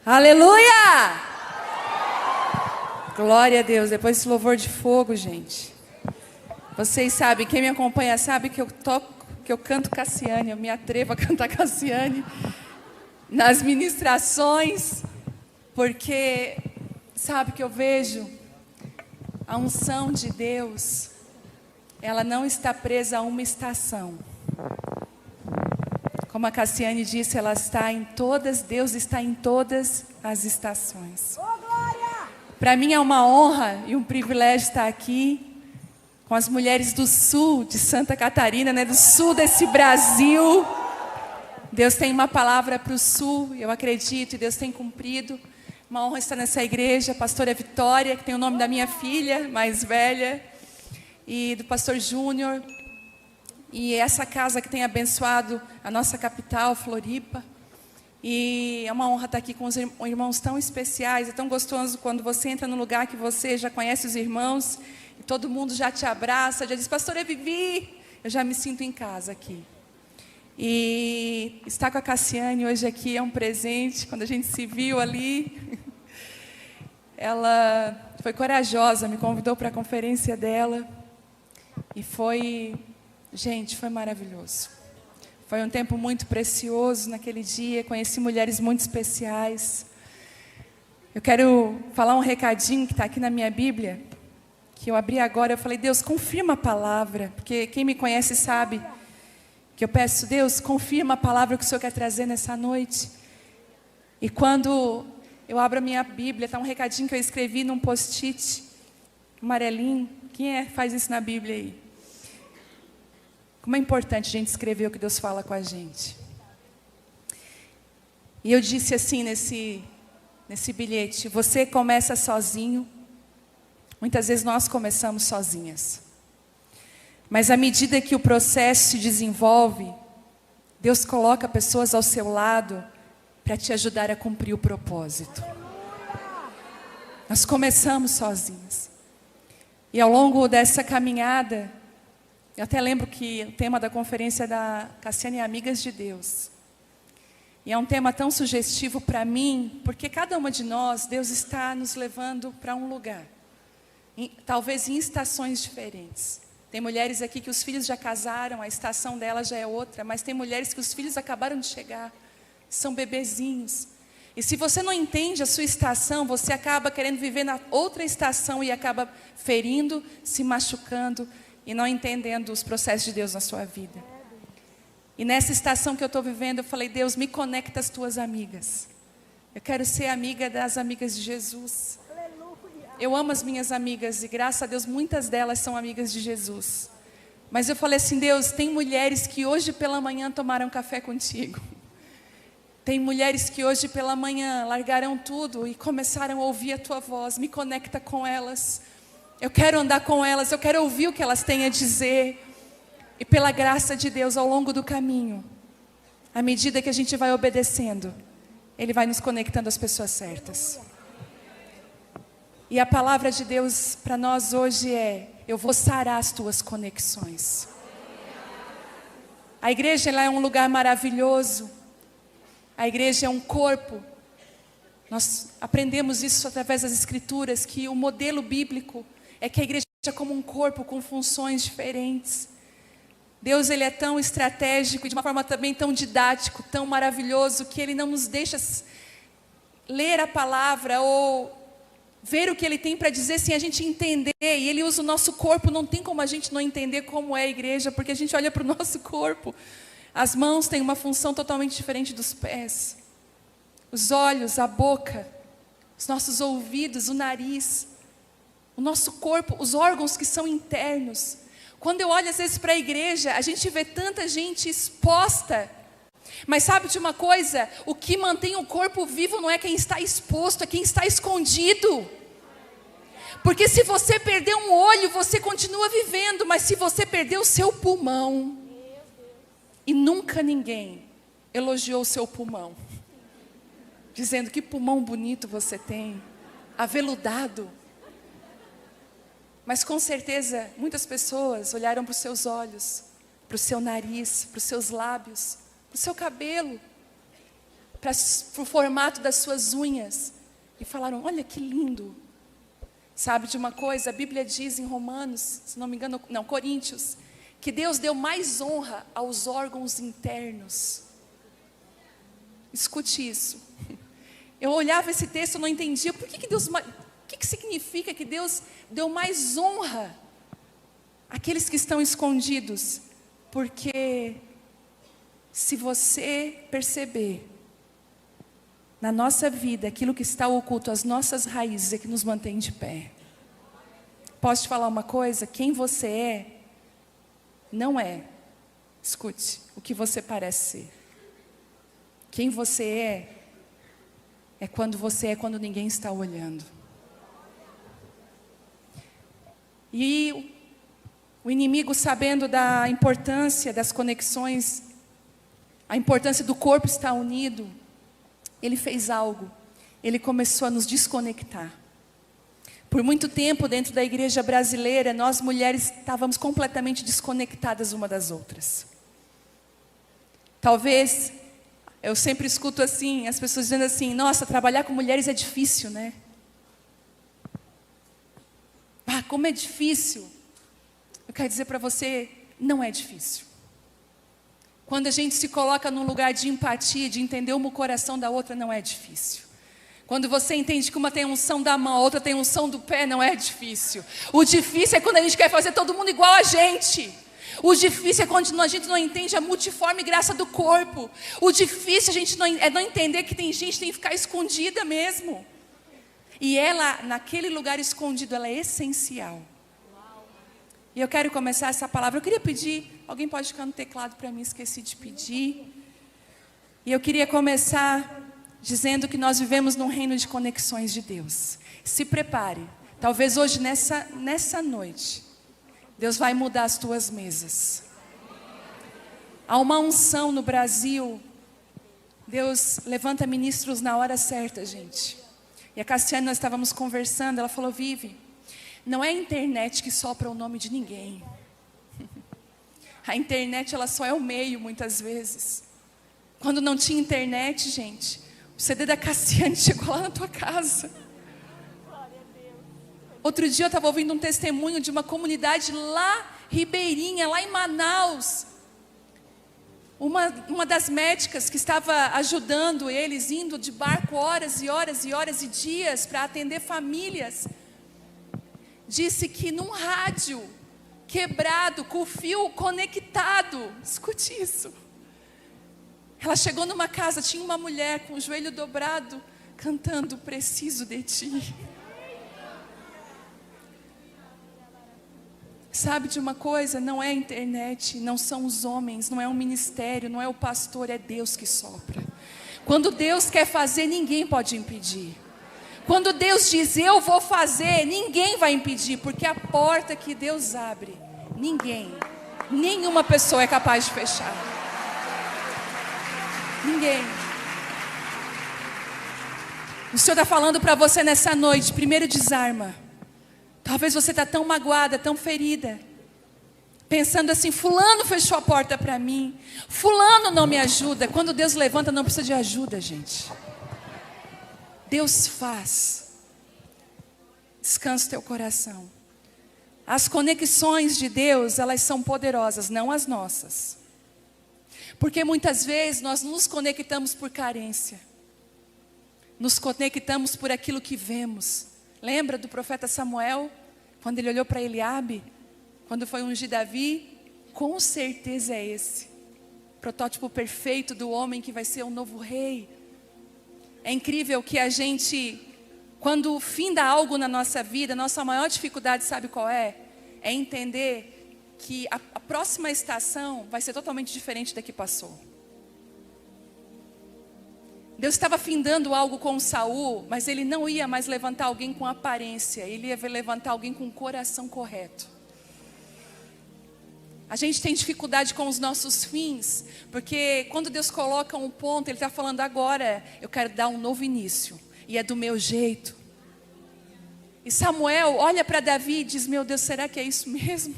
Aleluia! Glória a Deus. Depois desse louvor de fogo, gente. Vocês sabem, quem me acompanha sabe que eu toco, que eu canto Cassiane. Eu me atrevo a cantar Cassiane nas ministrações, porque sabe que eu vejo a unção de Deus. Ela não está presa a uma estação. Como a Cassiane disse, ela está em todas, Deus está em todas as estações. Para mim é uma honra e um privilégio estar aqui com as mulheres do sul de Santa Catarina, do sul desse Brasil. Deus tem uma palavra para o sul, eu acredito, e Deus tem cumprido. Uma honra estar nessa igreja, a pastora Vitória, que tem o nome da minha filha mais velha, e do pastor Júnior. E essa casa que tem abençoado a nossa capital, Floripa. E é uma honra estar aqui com os irmãos tão especiais. É tão gostoso quando você entra num lugar que você já conhece os irmãos. E todo mundo já te abraça, já diz, pastora Vivi. Eu já me sinto em casa aqui. E estar com a Cassiane hoje aqui é um presente. Quando a gente se viu ali, ela foi corajosa, me convidou para a conferência dela. E foi... Gente, foi maravilhoso. Foi um tempo muito precioso naquele dia. Conheci mulheres muito especiais. Eu quero falar um recadinho que está aqui na minha Bíblia, que eu abri agora. Eu falei, Deus, confirma a palavra. Porque quem me conhece sabe que eu peço, Deus, confirma a palavra que o Senhor quer trazer nessa noite. E quando eu abro a minha Bíblia, está um recadinho que eu escrevi num post-it amarelinho. Quem faz isso na Bíblia aí? Como é importante a gente escrever o que Deus fala com a gente. E eu disse assim nesse bilhete, você começa sozinho. Muitas vezes nós começamos sozinhas. Mas à medida que o processo se desenvolve, Deus coloca pessoas ao seu lado para te ajudar a cumprir o propósito. Nós começamos sozinhas. E ao longo dessa caminhada, eu até lembro que o tema da conferência da Cassiane é Amigas de Deus. E é um tema tão sugestivo para mim, porque cada uma de nós, Deus está nos levando para um lugar. Talvez em estações diferentes. Tem mulheres aqui que os filhos já casaram, a estação delas já é outra. Mas tem mulheres que os filhos acabaram de chegar, são bebezinhos. E se você não entende a sua estação, você acaba querendo viver na outra estação e acaba ferindo, se machucando e não entendendo os processos de Deus na sua vida. E nessa estação que eu estou vivendo, eu falei, Deus, me conecta às tuas amigas. Eu quero ser amiga das amigas de Jesus. Eu amo as minhas amigas e graças a Deus muitas delas são amigas de Jesus. Mas eu falei assim, Deus, tem mulheres que hoje pela manhã tomaram café contigo. Tem mulheres que hoje pela manhã largaram tudo e começaram a ouvir a tua voz. Me conecta com elas. Eu quero andar com elas, eu quero ouvir o que elas têm a dizer. E pela graça de Deus, ao longo do caminho, à medida que a gente vai obedecendo, Ele vai nos conectando às pessoas certas. E a palavra de Deus para nós hoje é, eu vou sarar as tuas conexões. A igreja ela é um lugar maravilhoso. A igreja é um corpo. Nós aprendemos isso através das escrituras, que o modelo bíblico é que a igreja é como um corpo com funções diferentes. Deus ele é tão estratégico e de uma forma também tão didático, tão maravilhoso, que Ele não nos deixa ler a palavra ou ver o que Ele tem para dizer sem a gente entender. E Ele usa o nosso corpo, não tem como a gente não entender como é a igreja, porque a gente olha para o nosso corpo. As mãos têm uma função totalmente diferente dos pés. Os olhos, a boca, os nossos ouvidos, o nariz, o nosso corpo, os órgãos que são internos. Quando eu olho às vezes para a igreja, a gente vê tanta gente exposta. Mas sabe de uma coisa? O que mantém o corpo vivo não é quem está exposto, é quem está escondido. Porque se você perder um olho, você continua vivendo. Mas se você perder o seu pulmão, e nunca ninguém elogiou o seu pulmão, dizendo que pulmão bonito você tem, aveludado. Mas com certeza, muitas pessoas olharam para os seus olhos, para o seu nariz, para os seus lábios, para o seu cabelo. para o formato das suas unhas. E falaram, olha que lindo. Sabe de uma coisa? A Bíblia diz em Romanos, se não me engano, não, Coríntios, que Deus deu mais honra aos órgãos internos. Escute isso. Eu olhava esse texto e não entendia, por que Deus, o que significa que Deus deu mais honra àqueles que estão escondidos? Porque se você perceber, na nossa vida, aquilo que está oculto, as nossas raízes é que nos mantém de pé. Posso te falar uma coisa? Quem você é, não é, escute, o que você parece ser. Quem você é quando ninguém está olhando. E o inimigo, sabendo da importância das conexões, a importância do corpo estar unido, ele fez algo, ele começou a nos desconectar. Por muito tempo dentro da igreja brasileira, nós mulheres estávamos completamente desconectadas uma das outras. Talvez, eu sempre escuto assim, as pessoas dizendo assim, nossa, trabalhar com mulheres é difícil, né? Ah, como é difícil. Eu quero dizer para você, não é difícil. Quando a gente se coloca num lugar de empatia, de entender uma o coração da outra, não é difícil. Quando você entende que uma tem unção da mão, a outra tem unção do pé, não é difícil. O difícil é quando a gente quer fazer todo mundo igual a gente. O difícil é quando a gente não entende a multiforme graça do corpo. O difícil é não entender que tem gente que tem que ficar escondida mesmo. E ela, naquele lugar escondido, ela é essencial. E eu quero começar essa palavra. Eu queria pedir, alguém pode ficar no teclado para mim, esqueci de pedir. E eu queria começar dizendo que nós vivemos num reino de conexões de Deus. Se prepare. Talvez hoje, nessa noite, Deus vai mudar as tuas mesas. Há uma unção no Brasil. Deus levanta ministros na hora certa, gente. E a Cassiane, nós estávamos conversando, ela falou, Vivi, não é a internet que sopra o nome de ninguém. A internet, ela só é o meio, muitas vezes. Quando não tinha internet, gente, o CD da Cassiane chegou lá na tua casa. Outro dia eu estava ouvindo um testemunho de uma comunidade lá, ribeirinha, lá em Manaus. Uma das médicas que estava ajudando eles, indo de barco horas e horas e horas e dias para atender famílias, disse que num rádio quebrado, com o fio conectado, escute isso. Ela chegou numa casa, tinha uma mulher com o joelho dobrado, cantando, preciso de ti. Sabe de uma coisa? Não é a internet, não são os homens, não é o ministério, não é o pastor, é Deus que sopra. Quando Deus quer fazer, ninguém pode impedir. Quando Deus diz, eu vou fazer, ninguém vai impedir, porque a porta que Deus abre, nenhuma pessoa é capaz de fechar. Ninguém. O Senhor está falando para você nessa noite, primeiro desarma. Talvez você está tão magoada, tão ferida, pensando assim, fulano fechou a porta para mim, fulano não me ajuda. Quando Deus levanta, não precisa de ajuda, gente. Deus faz. Descansa o teu coração. As conexões de Deus, elas são poderosas, não as nossas. Porque muitas vezes nós nos conectamos por carência. Nos conectamos por aquilo que vemos. Lembra do profeta Samuel? Quando ele olhou para Eliabe? Quando foi ungir Davi? Com certeza é esse. Protótipo perfeito do homem que vai ser o novo rei. É incrível que a gente, quando finda algo na nossa vida, nossa maior dificuldade, sabe qual é? É entender que a próxima estação vai ser totalmente diferente da que passou. Deus estava findando algo com Saul, mas ele não ia mais levantar alguém com aparência, ele ia levantar alguém com o coração correto. A gente tem dificuldade com os nossos fins, porque quando Deus coloca um ponto, Ele está falando agora, eu quero dar um novo início, e é do meu jeito. E Samuel olha para Davi e diz, meu Deus, será que é isso mesmo?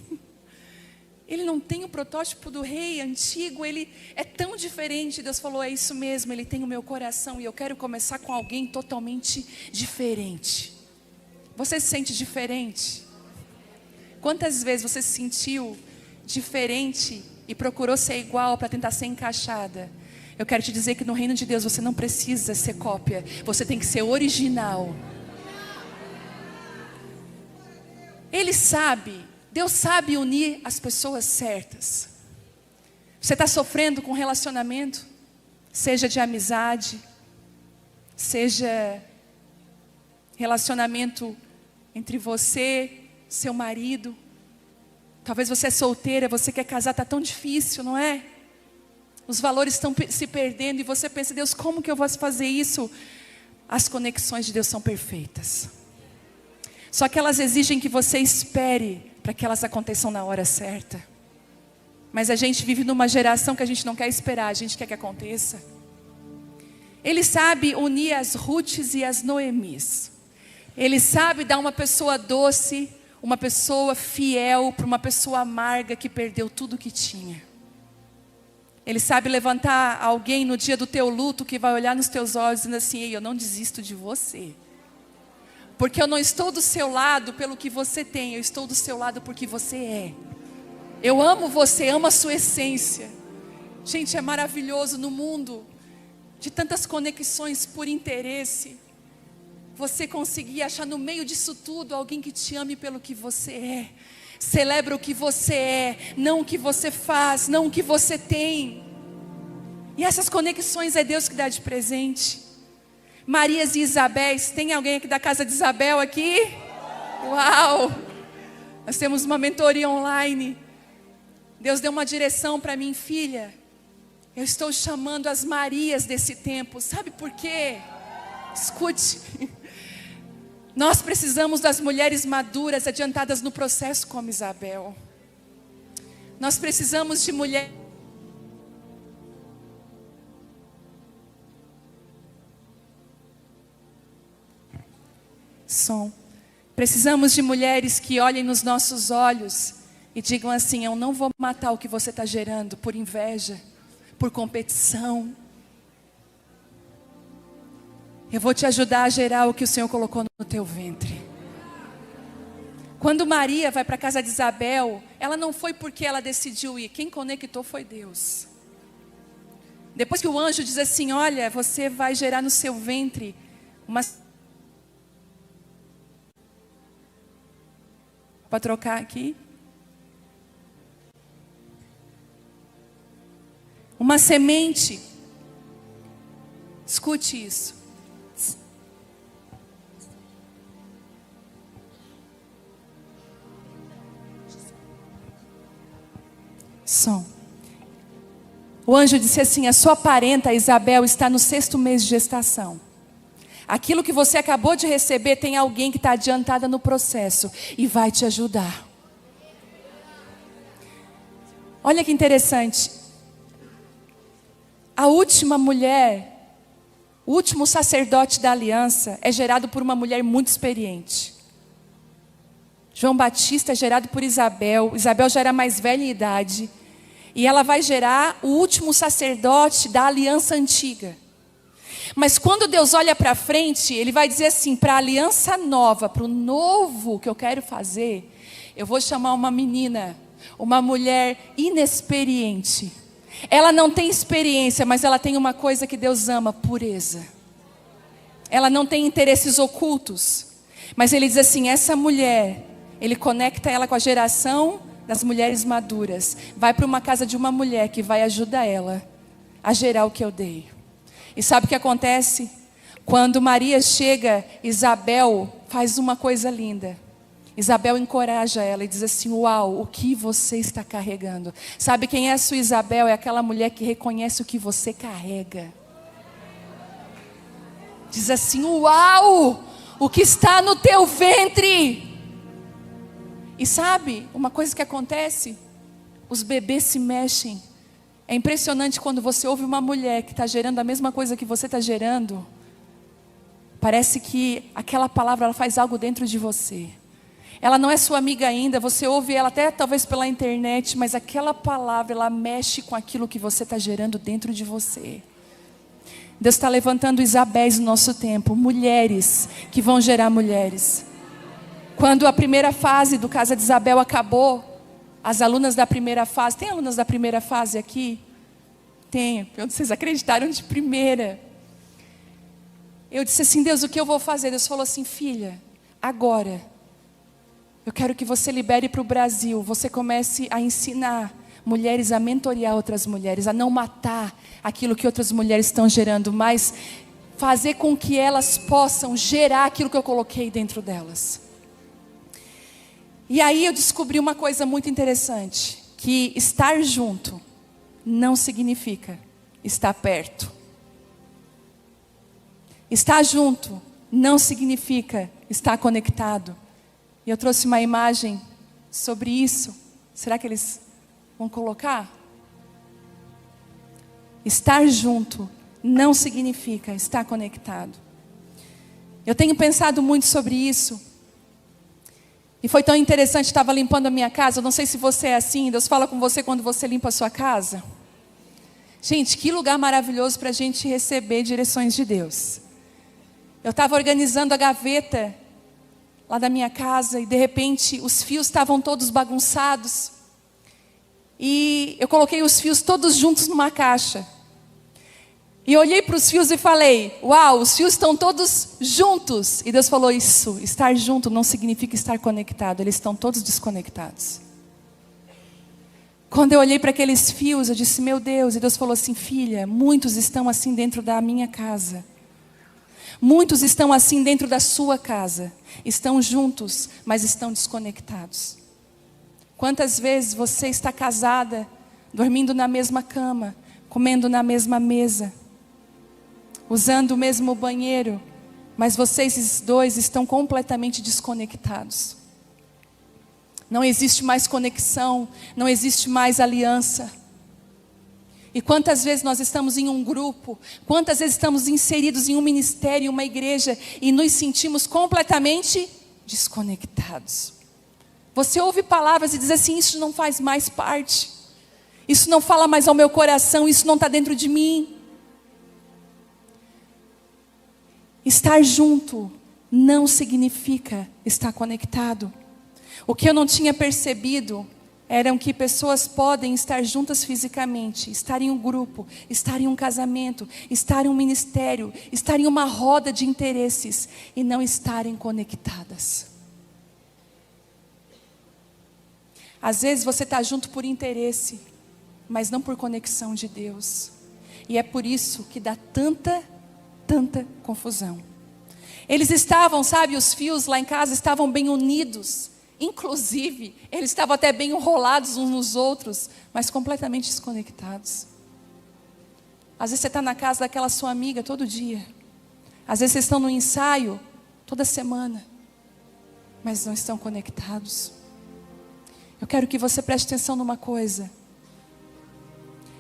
Ele não tem o protótipo do rei antigo, ele é tão diferente. Deus falou, é isso mesmo, ele tem o meu coração e eu quero começar com alguém totalmente diferente. Você se sente diferente? Quantas vezes você se sentiu diferente e procurou ser igual para tentar ser encaixada? Eu quero te dizer que no reino de Deus você não precisa ser cópia, você tem que ser original. Ele sabe, Deus sabe unir as pessoas certas. Você está sofrendo com relacionamento, seja de amizade, seja relacionamento entre você, seu marido. Talvez você é solteira, você quer casar, está tão difícil, não é? Os valores estão se perdendo e você pensa, Deus, como que eu vou fazer isso? As conexões de Deus são perfeitas. Só que elas exigem que você espere para que elas aconteçam na hora certa. Mas a gente vive numa geração que a gente não quer esperar, a gente quer que aconteça. Ele sabe unir as Ruths e as Noemis. Ele sabe dar uma pessoa doce, uma pessoa fiel para uma pessoa amarga que perdeu tudo que tinha. Ele sabe levantar alguém no dia do teu luto que vai olhar nos teus olhos dizendo assim, ei, eu não desisto de você. Porque eu não estou do seu lado pelo que você tem, eu estou do seu lado porque você é. Eu amo você, amo a sua essência. Gente, é maravilhoso no mundo de tantas conexões por interesse. Você conseguir achar no meio disso tudo alguém que te ame pelo que você é. Celebra o que você é, não o que você faz, não o que você tem. E essas conexões é Deus que dá de presente. Marias e Isabéis, tem alguém aqui da casa de Isabel aqui? Uau! Nós temos uma mentoria online. Deus deu uma direção para mim, filha. Eu estou chamando as Marias desse tempo. Sabe por quê? Escute. Nós precisamos das mulheres maduras, adiantadas no processo como Isabel. Nós precisamos de mulheres. Precisamos de mulheres que olhem nos nossos olhos e digam assim, eu não vou matar o que você está gerando por inveja, por competição. Eu vou te ajudar a gerar o que o Senhor colocou no teu ventre. Quando Maria vai para a casa de Isabel, ela não foi porque ela decidiu ir, quem conectou foi Deus. Depois que o anjo diz assim, olha, você vai gerar no seu ventre uma... Pode trocar aqui. Uma semente. Escute isso. Som. O anjo disse assim, a sua parenta Isabel está no 6º mês de gestação. Aquilo que você acabou de receber tem alguém que está adiantada no processo e vai te ajudar. Olha que interessante. A última mulher, o último sacerdote da aliança é gerado por uma mulher muito experiente. João Batista é gerado por Isabel. Isabel já era mais velha em idade. E ela vai gerar o último sacerdote da aliança antiga. Mas quando Deus olha para frente, Ele vai dizer assim, para a aliança nova, para o novo que eu quero fazer, eu vou chamar uma menina, uma mulher inexperiente. Ela não tem experiência, mas ela tem uma coisa que Deus ama, pureza. Ela não tem interesses ocultos. Mas Ele diz assim, essa mulher, Ele conecta ela com a geração das mulheres maduras. Vai para uma casa de uma mulher que vai ajudar ela a gerar o que eu dei. E sabe o que acontece? Quando Maria chega, Isabel faz uma coisa linda. Isabel encoraja ela e diz assim, uau, o que você está carregando? Sabe quem é a sua Isabel? É aquela mulher que reconhece o que você carrega. Diz assim, uau, o que está no teu ventre? E sabe, uma coisa que acontece? Os bebês se mexem. É impressionante quando você ouve uma mulher que está gerando a mesma coisa que você está gerando. Parece que aquela palavra ela faz algo dentro de você. Ela não é sua amiga ainda, você ouve ela até talvez pela internet, mas aquela palavra, ela mexe com aquilo que você está gerando dentro de você. Deus está levantando Isabéis no nosso tempo, mulheres que vão gerar mulheres. Quando a primeira fase do Casa de Isabel acabou, as alunas da primeira fase, tem alunas da primeira fase aqui? Tem, vocês acreditaram de primeira. Eu disse assim, Deus, o que eu vou fazer? Deus falou assim, filha, agora, eu quero que você libere para o Brasil, você comece a ensinar mulheres a mentorear outras mulheres, a não matar aquilo que outras mulheres estão gerando, mas fazer com que elas possam gerar aquilo que eu coloquei dentro delas. E aí eu descobri uma coisa muito interessante, que estar junto não significa estar perto. Estar junto não significa estar conectado. E eu trouxe uma imagem sobre isso. Será que eles vão colocar? Estar junto não significa estar conectado. Eu tenho pensado muito sobre isso. E foi tão interessante, estava limpando a minha casa. Eu não sei se você é assim, Deus fala com você quando você limpa a sua casa. Gente, que lugar maravilhoso para a gente receber direções de Deus. Eu estava organizando a gaveta lá da minha casa e de repente os fios estavam todos bagunçados. E eu coloquei os fios todos juntos numa caixa. E olhei para os fios e falei, uau, os fios estão todos juntos. E Deus falou, isso, estar junto não significa estar conectado, eles estão todos desconectados. Quando eu olhei para aqueles fios, eu disse, meu Deus, e Deus falou assim, filha, muitos estão assim dentro da minha casa. Muitos estão assim dentro da sua casa. Estão juntos, mas estão desconectados. Quantas vezes você está casada, dormindo na mesma cama, comendo na mesma mesa, usando o mesmo banheiro, mas vocês dois estão completamente desconectados. Não existe mais conexão, não existe mais aliança. E quantas vezes nós estamos em um grupo, quantas vezes estamos inseridos em um ministério, em uma igreja, e nos sentimos completamente desconectados. Você ouve palavras e diz assim, isso não faz mais parte, isso não fala mais ao meu coração, isso não está dentro de mim. Estar junto não significa estar conectado. O que eu não tinha percebido eram que pessoas podem estar juntas fisicamente, estar em um grupo, estar em um casamento, estar em um ministério, estar em uma roda de interesses e não estarem conectadas. Às vezes você está junto por interesse, mas não por conexão de Deus. E é por isso que dá tanta confusão. Eles estavam, sabe, os fios lá em casa estavam bem unidos. Inclusive, eles estavam até bem enrolados uns nos outros, mas completamente desconectados. Às vezes você está na casa daquela sua amiga todo dia. Às vezes vocês estão no ensaio toda semana, mas não estão conectados. Eu quero que você preste atenção numa coisa.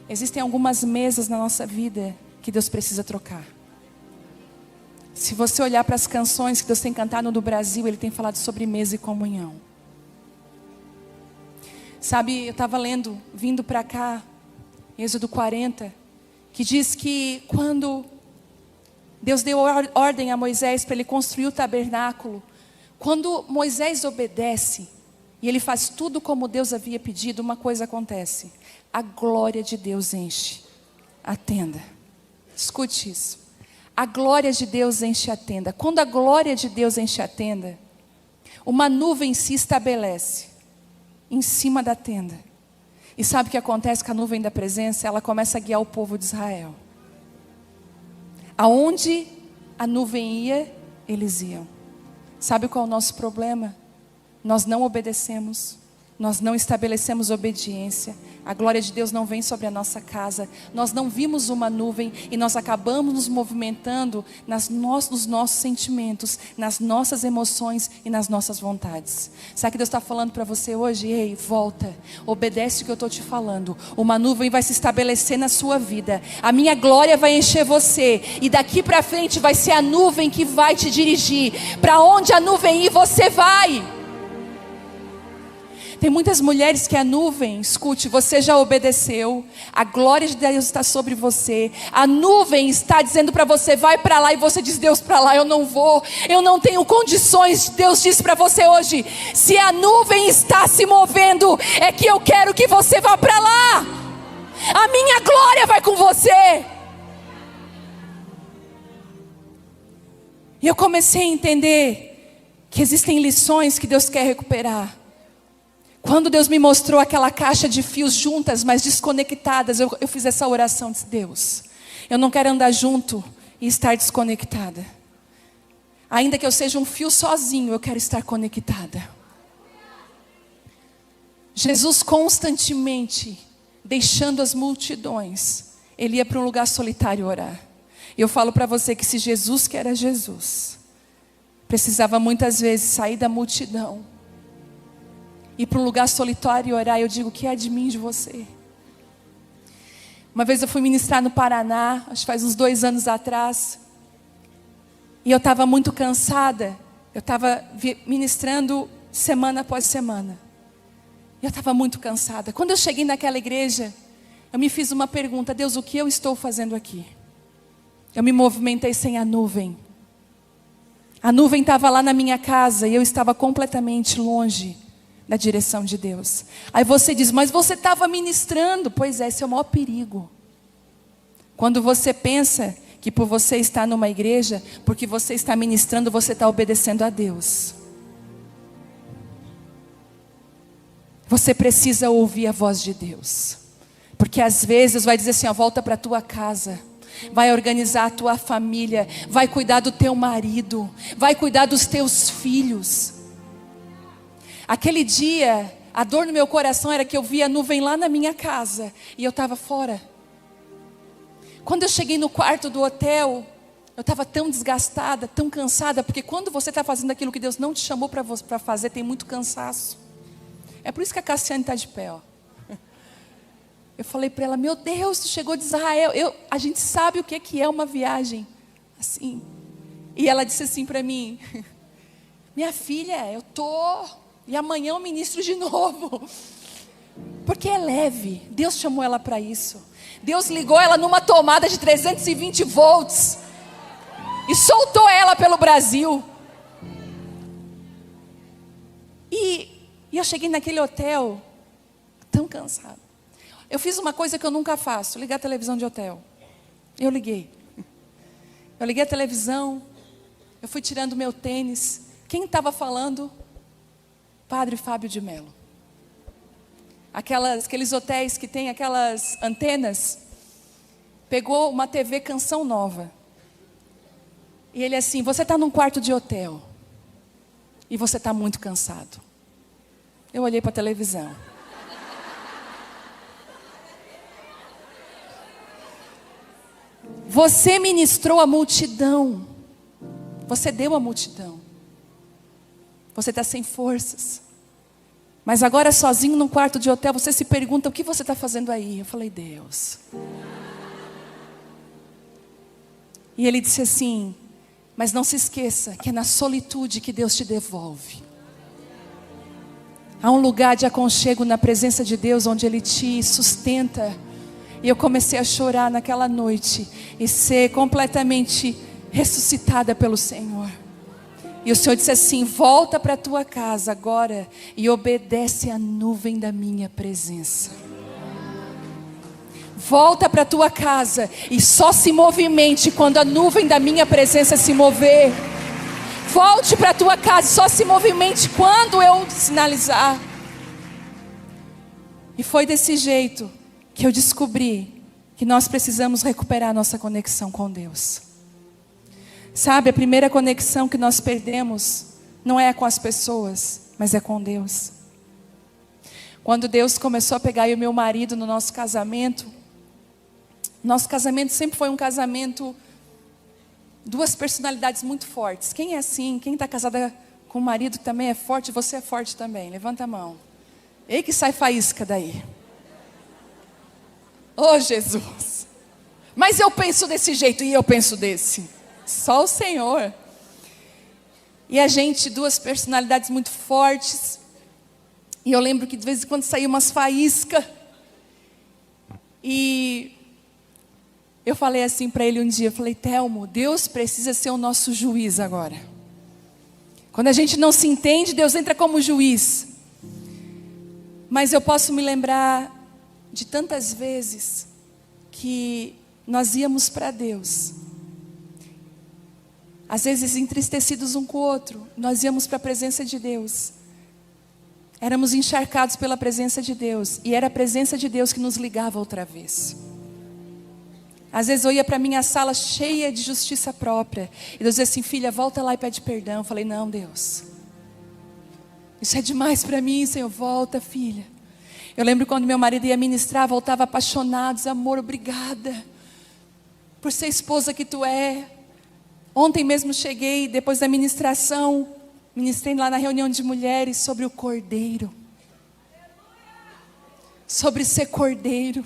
Existem algumas mesas na nossa vida que Deus precisa trocar. Se você olhar para as canções que Deus tem cantado no Brasil, Ele tem falado sobre mesa e comunhão. Sabe, eu estava lendo, vindo para cá, Êxodo 40, que diz que quando Deus deu ordem a Moisés para ele construir o tabernáculo, quando Moisés obedece, e ele faz tudo como Deus havia pedido, uma coisa acontece. A glória de Deus enche a tenda. Escute isso. A glória de Deus enche a tenda. Quando a glória de Deus enche a tenda, uma nuvem se estabelece em cima da tenda. E sabe o que acontece com a nuvem da presença? Ela começa a guiar o povo de Israel. Aonde a nuvem ia, eles iam. Sabe qual é o nosso problema? Nós não obedecemos. Nós não estabelecemos obediência. A glória de Deus não vem sobre a nossa casa. Nós não vimos uma nuvem e nós acabamos nos movimentando nos nossos sentimentos, nas nossas emoções e nas nossas vontades. Sabe que Deus está falando para você hoje? Ei, volta, obedece o que eu estou te falando. Uma nuvem vai se estabelecer na sua vida. A minha glória vai encher você. E daqui para frente vai ser a nuvem que vai te dirigir. Para onde a nuvem ir, você vai. Tem muitas mulheres que a nuvem, escute, você já obedeceu, a glória de Deus está sobre você, a nuvem está dizendo para você, vai para lá, e você diz, Deus, para lá eu não vou, eu não tenho condições. Deus diz para você hoje, se a nuvem está se movendo, é que eu quero que você vá para lá, a minha glória vai com você. E eu comecei a entender que existem lições que Deus quer recuperar. Quando Deus me mostrou aquela caixa de fios juntas, mas desconectadas, eu fiz essa oração, disse, Deus, eu não quero andar junto e estar desconectada. Ainda que eu seja um fio sozinho, eu quero estar conectada. Jesus constantemente, deixando as multidões, Ele ia para um lugar solitário orar. E eu falo para você que se Jesus, que era Jesus, precisava muitas vezes sair da multidão, ir para um lugar solitário e orar, eu digo, o que é de mim, de você? Uma vez eu fui ministrar no Paraná, acho que faz uns 2 anos atrás, e eu estava muito cansada, eu estava ministrando semana após semana, e eu estava muito cansada. Quando eu cheguei naquela igreja, eu me fiz uma pergunta, Deus, o que eu estou fazendo aqui? Eu me movimentei sem a nuvem. A nuvem estava lá na minha casa, e eu estava completamente longe da direção de Deus. Aí você diz, mas você estava ministrando. Pois é, esse é o maior perigo. Quando você pensa que por você estar numa igreja, porque você está ministrando, você está obedecendo a Deus. Você precisa ouvir a voz de Deus. Porque às vezes vai dizer assim, ó, volta para a tua casa. Vai organizar a tua família. Vai cuidar do teu marido. Vai cuidar dos teus filhos. Aquele dia, a dor no meu coração era que eu via a nuvem lá na minha casa e eu estava fora. Quando eu cheguei no quarto do hotel, eu estava tão desgastada, tão cansada, porque quando você está fazendo aquilo que Deus não te chamou para fazer, tem muito cansaço. É por isso que a Cassiane está de pé, ó. Eu falei para ela, meu Deus, tu chegou de Israel, a gente sabe o que é uma viagem assim. E ela disse assim para mim, minha filha, eu estou... E amanhã eu ministro de novo. Porque é leve. Deus chamou ela para isso. Deus ligou ela numa tomada de 320 volts. E soltou ela pelo Brasil. E eu cheguei naquele hotel tão cansada. Eu fiz uma coisa que eu nunca faço. Ligar a televisão de hotel. Eu liguei. Eu liguei a televisão. Eu fui tirando meu tênis. Quem estava falando? Padre Fábio de Mello. Aqueles hotéis que tem aquelas antenas. Pegou uma TV Canção Nova. E ele assim, você está num quarto de hotel. E você está muito cansado. Eu olhei para a televisão. Você ministrou a multidão. Você deu a multidão. Você está sem forças. Mas agora sozinho num quarto de hotel, você se pergunta, o que você está fazendo aí? Eu falei, Deus. E ele disse assim, mas não se esqueça que é na solitude que Deus te devolve. Há um lugar de aconchego na presença de Deus, onde Ele te sustenta. E eu comecei a chorar naquela noite, e ser completamente ressuscitada pelo Senhor. E o Senhor disse assim, volta para a tua casa agora e obedece à nuvem da minha presença. Volta para a tua casa e só se movimente quando a nuvem da minha presença se mover. Volte para a tua casa e só se movimente quando eu sinalizar. E foi desse jeito que eu descobri que nós precisamos recuperar a nossa conexão com Deus. Sabe, a primeira conexão que nós perdemos não é com as pessoas, mas é com Deus. Quando Deus começou a pegar eu e meu marido no nosso casamento sempre foi um casamento, duas personalidades muito fortes. Quem é assim? Quem está casada com um marido que também é forte, você é forte também. Levanta a mão. Ei que sai faísca daí. Oh Jesus. Mas eu penso desse jeito e eu penso desse. Só o Senhor. E a gente, duas personalidades muito fortes. E eu lembro que de vez em quando saía umas faíscas. E eu falei assim para ele um dia, eu falei, Telmo, Deus precisa ser o nosso juiz agora. Quando a gente não se entende, Deus entra como juiz. Mas eu posso me lembrar de tantas vezes que nós íamos para Deus. Às vezes entristecidos um com o outro, nós íamos para a presença de Deus. Éramos encharcados pela presença de Deus. E era a presença de Deus que nos ligava outra vez. Às vezes eu ia para a minha sala cheia de justiça própria. E Deus dizia assim, filha, volta lá e pede perdão. Eu falei, não, Deus. Isso é demais para mim, Senhor. Volta, filha. Eu lembro quando meu marido ia ministrar, voltava apaixonado. Dizia, amor, obrigada. Por ser esposa que tu é. Ontem mesmo cheguei, depois da ministração, ministrei lá na reunião de mulheres sobre o cordeiro. Sobre ser cordeiro.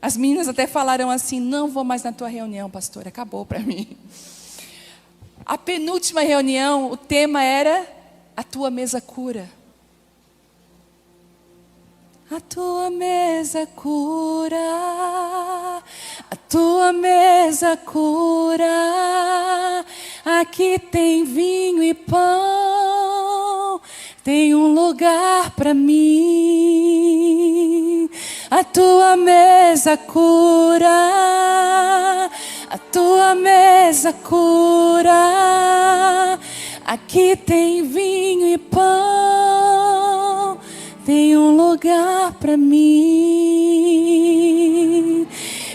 As meninas até falaram assim, não vou mais na tua reunião, pastor, acabou para mim. A penúltima reunião, o tema era, a tua mesa cura. A tua mesa cura, a tua mesa cura, aqui tem vinho e pão, tem um lugar para mim. A tua mesa cura, a tua mesa cura, aqui tem vinho e pão, tem um lugar para mim.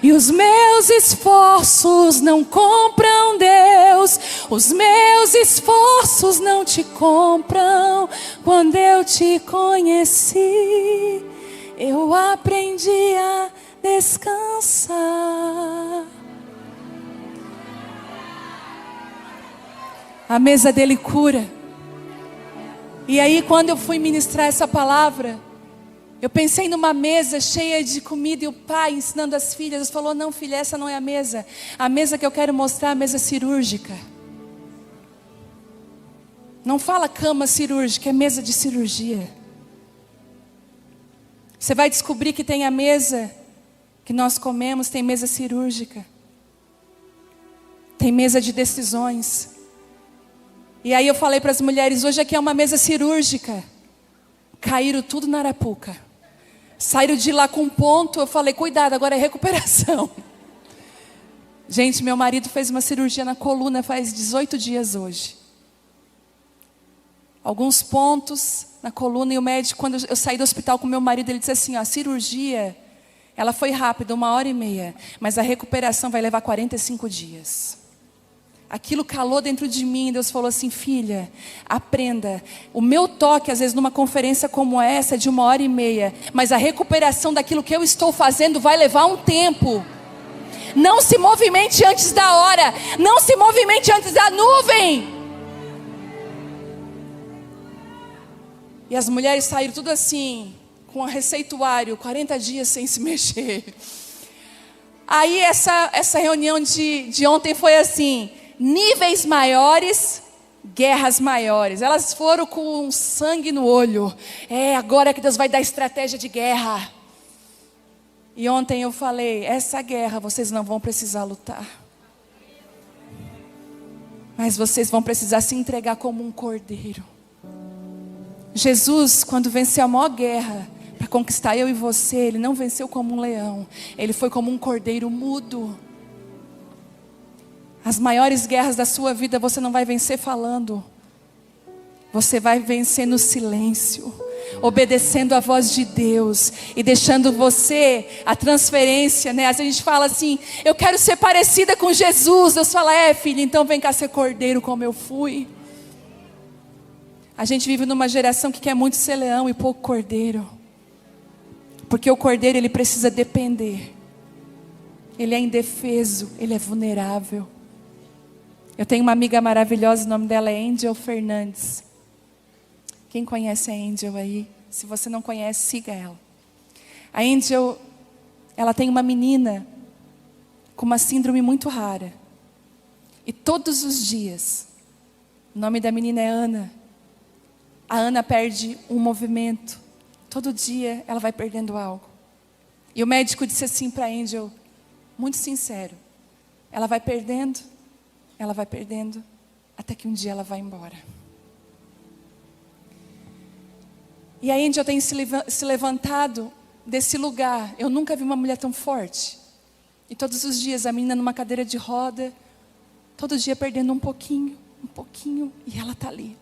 E os meus esforços não compram Deus, os meus esforços não te compram. Quando eu te conheci, eu aprendi a descansar. A mesa dele cura. E aí quando eu fui ministrar essa palavra, eu pensei numa mesa cheia de comida e o pai ensinando as filhas. Ele falou, não filha, essa não é a mesa. A mesa que eu quero mostrar é a mesa cirúrgica. Não fala cama cirúrgica, é mesa de cirurgia. Você vai descobrir que tem a mesa que nós comemos, tem mesa cirúrgica. Tem mesa de decisões. E aí eu falei para as mulheres, hoje aqui é uma mesa cirúrgica. Caíram tudo na arapuca. Saíram de lá com um ponto, eu falei, cuidado, agora é recuperação. Gente, meu marido fez uma cirurgia na coluna faz 18 dias hoje. Alguns pontos na coluna e o médico, quando eu saí do hospital com meu marido, ele disse assim, ó, a cirurgia, ela foi rápida, 1h30, mas a recuperação vai levar 45 dias. Aquilo calou dentro de mim, Deus falou assim, filha, aprenda. O meu toque, às vezes, numa conferência como essa, é de 1h30, mas a recuperação daquilo que eu estou fazendo vai levar um tempo. Não se movimente antes da hora, não se movimente antes da nuvem. E as mulheres saíram tudo assim, com um receituário, 40 dias sem se mexer. Aí essa reunião de ontem foi assim, níveis maiores, guerras maiores. Elas foram com sangue no olho. Agora é que Deus vai dar estratégia de guerra. E ontem eu falei, essa guerra vocês não vão precisar lutar. Mas vocês vão precisar se entregar como um cordeiro. Jesus, quando venceu a maior guerra para conquistar eu e você, Ele não venceu como um leão. Ele foi como um cordeiro mudo. As maiores guerras da sua vida você não vai vencer falando. Você vai vencer no silêncio, obedecendo a voz de Deus e deixando você, a transferência, né? Às vezes a gente fala assim, eu quero ser parecida com Jesus. Deus fala, filha, então vem cá ser cordeiro como eu fui. A gente vive numa geração que quer muito ser leão e pouco cordeiro. Porque o cordeiro, ele precisa depender. Ele é indefeso, ele é vulnerável. Eu tenho uma amiga maravilhosa, o nome dela é Angel Fernandes. Quem conhece a Angel aí? Se você não conhece, siga ela. A Angel, ela tem uma menina com uma síndrome muito rara. E todos os dias, o nome da menina é Ana. A Ana perde um movimento. Todo dia ela vai perdendo algo. E o médico disse assim para a Angel, muito sincero, ela vai perdendo, até que um dia ela vai embora. E a Angel tem se levantado desse lugar. Eu nunca vi uma mulher tão forte. E todos os dias a menina numa cadeira de roda, todo dia perdendo um pouquinho, e ela está ali.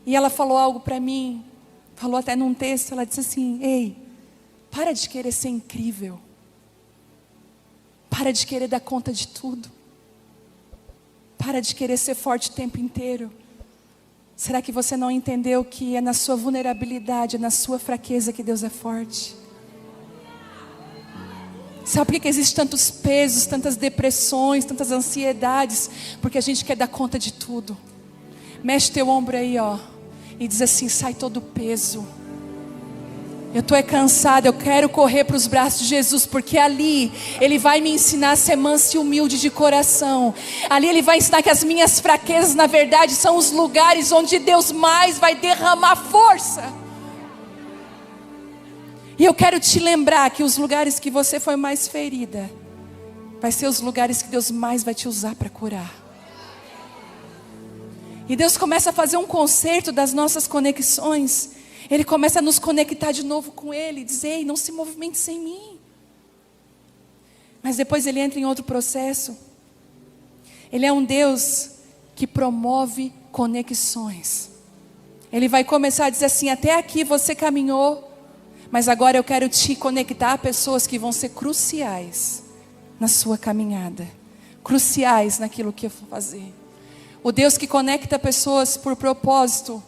E ela falou algo para mim, falou até num texto, ela disse assim, ei, para de querer ser incrível. Para de querer dar conta de tudo. Para de querer ser forte o tempo inteiro. Será que você não entendeu que é na sua vulnerabilidade, é na sua fraqueza que Deus é forte? Sabe por que existem tantos pesos, tantas depressões, tantas ansiedades? Porque a gente quer dar conta de tudo. Mexe teu ombro aí, ó, e diz assim, sai todo o peso. Eu estou cansada, eu quero correr para os braços de Jesus, porque ali Ele vai me ensinar a ser mansa e humilde de coração. Ali Ele vai ensinar que as minhas fraquezas, na verdade, são os lugares onde Deus mais vai derramar força. E eu quero te lembrar que os lugares que você foi mais ferida, vai ser os lugares que Deus mais vai te usar para curar. E Deus começa a fazer um concerto das nossas conexões. Ele começa a nos conectar de novo com Ele. Dizer, ei, não se movimente sem mim. Mas depois Ele entra em outro processo. Ele é um Deus que promove conexões. Ele vai começar a dizer assim, até aqui você caminhou, mas agora eu quero te conectar a pessoas que vão ser cruciais na sua caminhada. Cruciais naquilo que eu vou fazer. O Deus que conecta pessoas por propósito,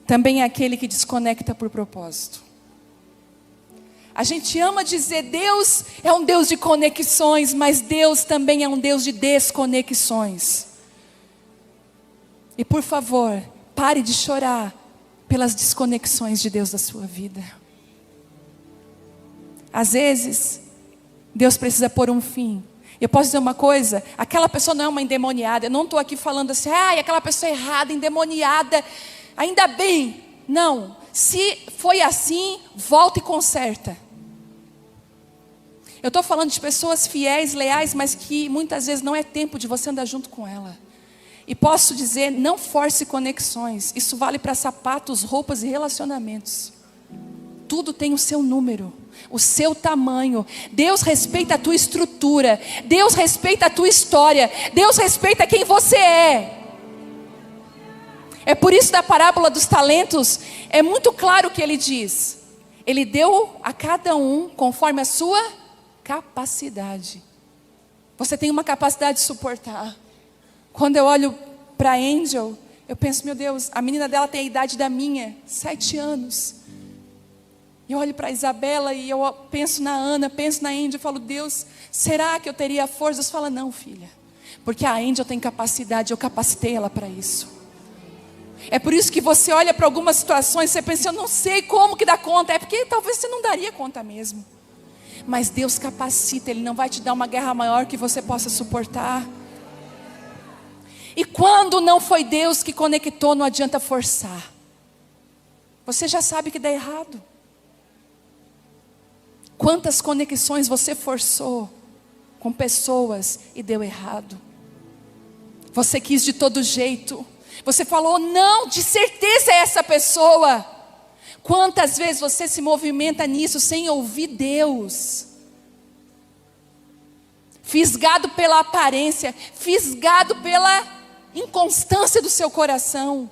também é aquele que desconecta por propósito. A gente ama dizer Deus é um Deus de conexões, mas Deus também é um Deus de desconexões. E por favor, pare de chorar pelas desconexões de Deus da sua vida. Às vezes, Deus precisa pôr um fim. Eu posso dizer uma coisa, aquela pessoa não é uma endemoniada. Eu não estou aqui falando assim, aquela pessoa errada, endemoniada. Ainda bem, não. Se foi assim, volta e conserta. Eu estou falando de pessoas fiéis, leais, mas que muitas vezes não é tempo de você andar junto com ela. E posso dizer, não force conexões. Isso vale para sapatos, roupas e relacionamentos. Tudo tem o seu número, o seu tamanho. Deus respeita a tua estrutura. Deus respeita a tua história. Deus respeita quem você é. É por isso da parábola dos talentos, é muito claro o que ele diz. Ele deu a cada um conforme a sua capacidade. Você tem uma capacidade de suportar. Quando eu olho para a Angel, eu penso, meu Deus, a menina dela tem a idade da minha, 7 anos. Eu olho para a Isabela e eu penso na Ana, penso na Angel, eu falo, Deus, será que eu teria força? Deus fala, não, filha, porque a Angel tem capacidade, eu capacitei ela para isso. É por isso que você olha para algumas situações, você pensa, eu não sei como que dá conta. É porque talvez você não daria conta mesmo. Mas Deus capacita, Ele não vai te dar uma guerra maior que você possa suportar. E quando não foi Deus que conectou, não adianta forçar. Você já sabe que dá errado. Quantas conexões você forçou com pessoas e deu errado? Você quis de todo jeito. Você falou, não, de certeza é essa pessoa. Quantas vezes você se movimenta nisso sem ouvir Deus? Fisgado pela aparência, fisgado pela inconstância do seu coração.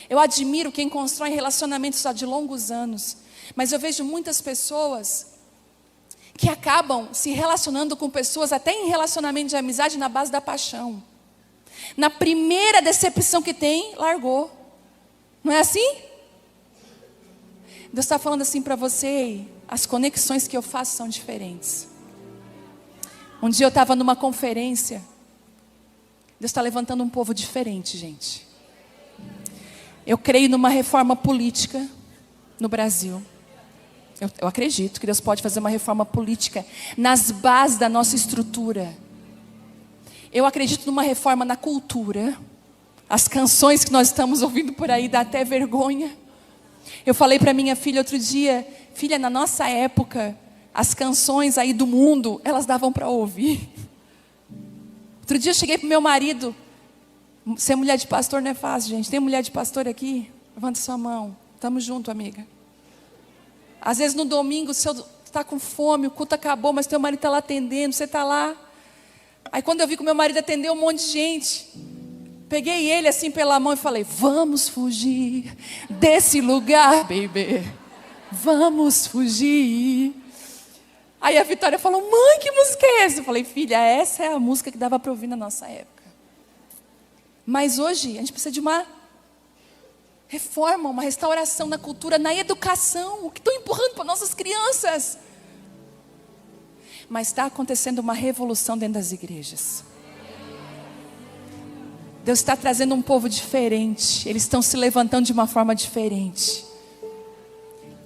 Eu admiro quem constrói relacionamentos há de longos anos. Mas eu vejo muitas pessoas que acabam se relacionando com pessoas, até em relacionamento de amizade, na base da paixão. Na primeira decepção que tem, largou. Não é assim? Deus está falando assim para você, as conexões que eu faço são diferentes. Um dia eu estava numa conferência. Deus está levantando um povo diferente, gente. Eu creio numa reforma política no Brasil. Eu acredito que Deus pode fazer uma reforma política nas bases da nossa estrutura. Eu acredito numa reforma na cultura. As canções que nós estamos ouvindo por aí dá até vergonha. Eu falei para minha filha outro dia, filha, na nossa época, as canções aí do mundo, elas davam para ouvir. Outro dia eu cheguei para o meu marido, ser mulher de pastor não é fácil, gente. Tem mulher de pastor aqui? Levanta sua mão. Tamo junto, amiga. Às vezes no domingo, você está com fome, o culto acabou, mas teu marido está lá atendendo, você está lá. Aí quando eu vi que o meu marido atendeu um monte de gente, peguei ele assim pela mão e falei, vamos fugir desse lugar, baby. Vamos fugir. Aí a Vitória falou, mãe, que música é essa? Eu falei, filha, essa é a música que dava para ouvir na nossa época. Mas hoje a gente precisa de uma reforma, uma restauração na cultura, na educação, o que estão empurrando para nossas crianças. Mas está acontecendo uma revolução dentro das igrejas. Deus está trazendo um povo diferente. Eles estão se levantando de uma forma diferente.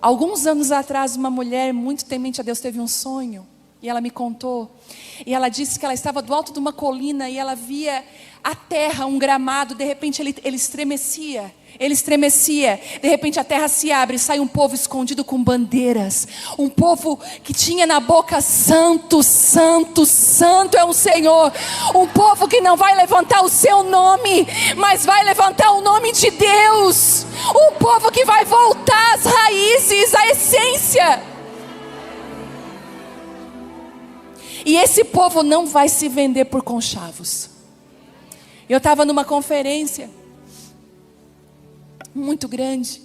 Alguns anos atrás, uma mulher muito temente a Deus teve um sonho. E ela me contou. E ela disse que ela estava do alto de uma colina e ela via a terra, um gramado. De repente ele estremecia. Ele estremecia. De repente a terra se abre e sai um povo escondido com bandeiras. Um povo que tinha na boca santo, santo, santo é o Senhor. Um povo que não vai levantar o seu nome, mas vai levantar o nome de Deus. Um povo que vai voltar às raízes, à essência. E esse povo não vai se vender por conchavos. Eu estava numa conferência muito grande.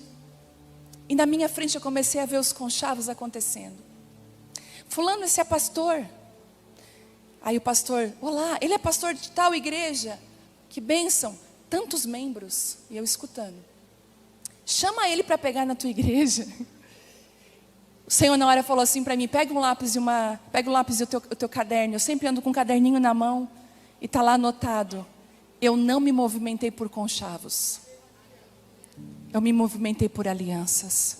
E na minha frente eu comecei a ver os conchavos acontecendo. Fulano, esse é pastor. Aí o pastor, olá, ele é pastor de tal igreja. Que bênção, tantos membros. E eu escutando. Chama ele para pegar na tua igreja. O Senhor na hora falou assim para mim, pega um lápis e o teu caderno. Eu sempre ando com um caderninho na mão. E está lá anotado. Eu não me movimentei por conchavos. Eu me movimentei por alianças.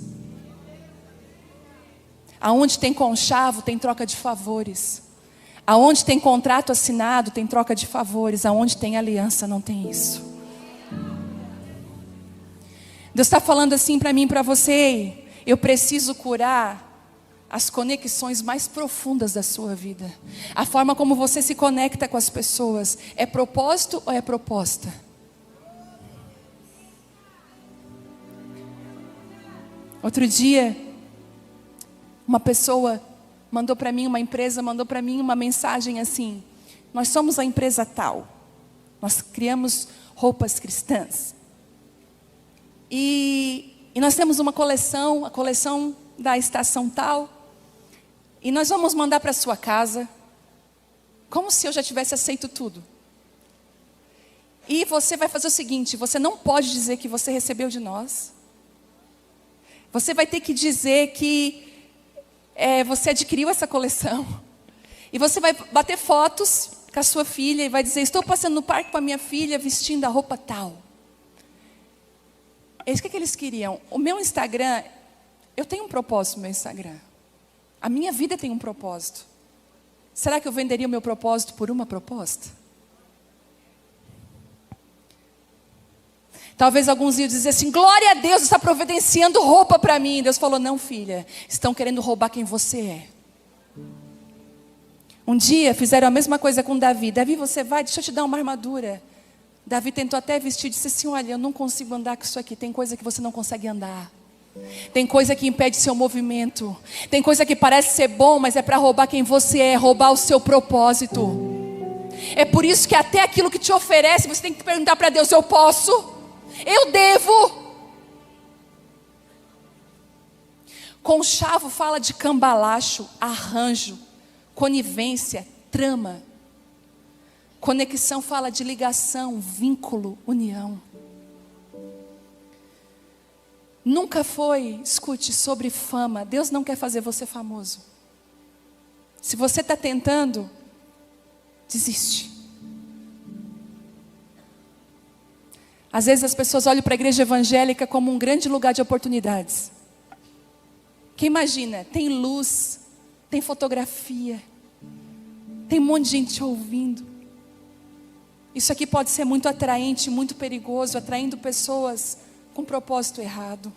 Aonde tem conchavo, tem troca de favores. Aonde tem contrato assinado, tem troca de favores. Aonde tem aliança, não tem isso. Deus está falando assim para mim e para você. Eu preciso curar as conexões mais profundas da sua vida. A forma como você se conecta com as pessoas. É propósito ou é proposta? Outro dia, uma pessoa mandou para mim, uma empresa mandou para mim uma mensagem assim: nós somos a empresa tal, nós criamos roupas cristãs. E nós temos uma coleção, a coleção da estação tal, e nós vamos mandar para sua casa, como se eu já tivesse aceito tudo. E você vai fazer o seguinte, você não pode dizer que você recebeu de nós. Você vai ter que dizer que você adquiriu essa coleção. E você vai bater fotos com a sua filha e vai dizer, estou passando no parque com a minha filha vestindo a roupa tal. É isso que eles queriam. O meu Instagram, eu tenho um propósito no meu Instagram. A minha vida tem um propósito. Será que eu venderia o meu propósito por uma proposta? Talvez alguns iam dizer assim, glória a Deus, está providenciando roupa para mim. Deus falou, não filha, estão querendo roubar quem você é. Um dia fizeram a mesma coisa com Davi. Davi, você vai, deixa eu te dar uma armadura. Davi tentou até vestir, disse assim, olha, eu não consigo andar com isso aqui. Tem coisa que você não consegue andar. Tem coisa que impede seu movimento. Tem coisa que parece ser bom, mas é para roubar quem você é, roubar o seu propósito. É por isso que até aquilo que te oferece, você tem que perguntar para Deus, eu posso? Eu devo? Conchavo fala de cambalacho, arranjo, conivência, trama. Conexão fala de ligação, vínculo, união. Nunca foi, escute, sobre fama. Deus não quer fazer você famoso. Se você está tentando, desiste. Às vezes as pessoas olham para a igreja evangélica como um grande lugar de oportunidades. Que imagina, tem luz, tem fotografia, tem um monte de gente ouvindo. Isso aqui pode ser muito atraente, muito perigoso, atraindo pessoas com propósito errado.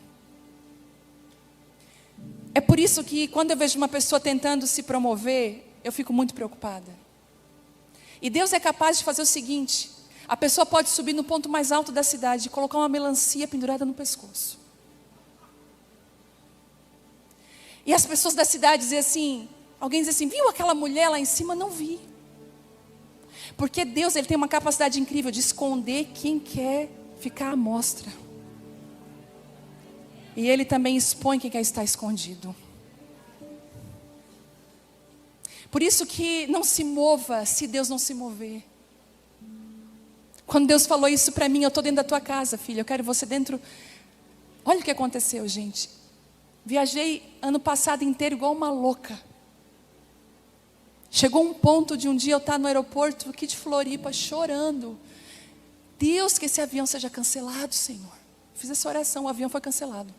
É por isso que quando eu vejo uma pessoa tentando se promover, eu fico muito preocupada. E Deus é capaz de fazer o seguinte: a pessoa pode subir no ponto mais alto da cidade e colocar uma melancia pendurada no pescoço. E as pessoas da cidade dizem assim, alguém diz assim, viu aquela mulher lá em cima? Não vi. Porque Deus, Ele tem uma capacidade incrível de esconder quem quer ficar à mostra. E Ele também expõe quem quer estar escondido. Por isso que não se mova se Deus não se mover. Quando Deus falou isso para mim, eu estou dentro da tua casa, filha, eu quero você dentro. Olha o que aconteceu, gente. Viajei ano passado inteiro igual uma louca. Chegou um ponto de um dia eu estar no aeroporto aqui de Floripa, chorando. Deus, que esse avião seja cancelado, Senhor. Fiz essa oração, o avião foi cancelado.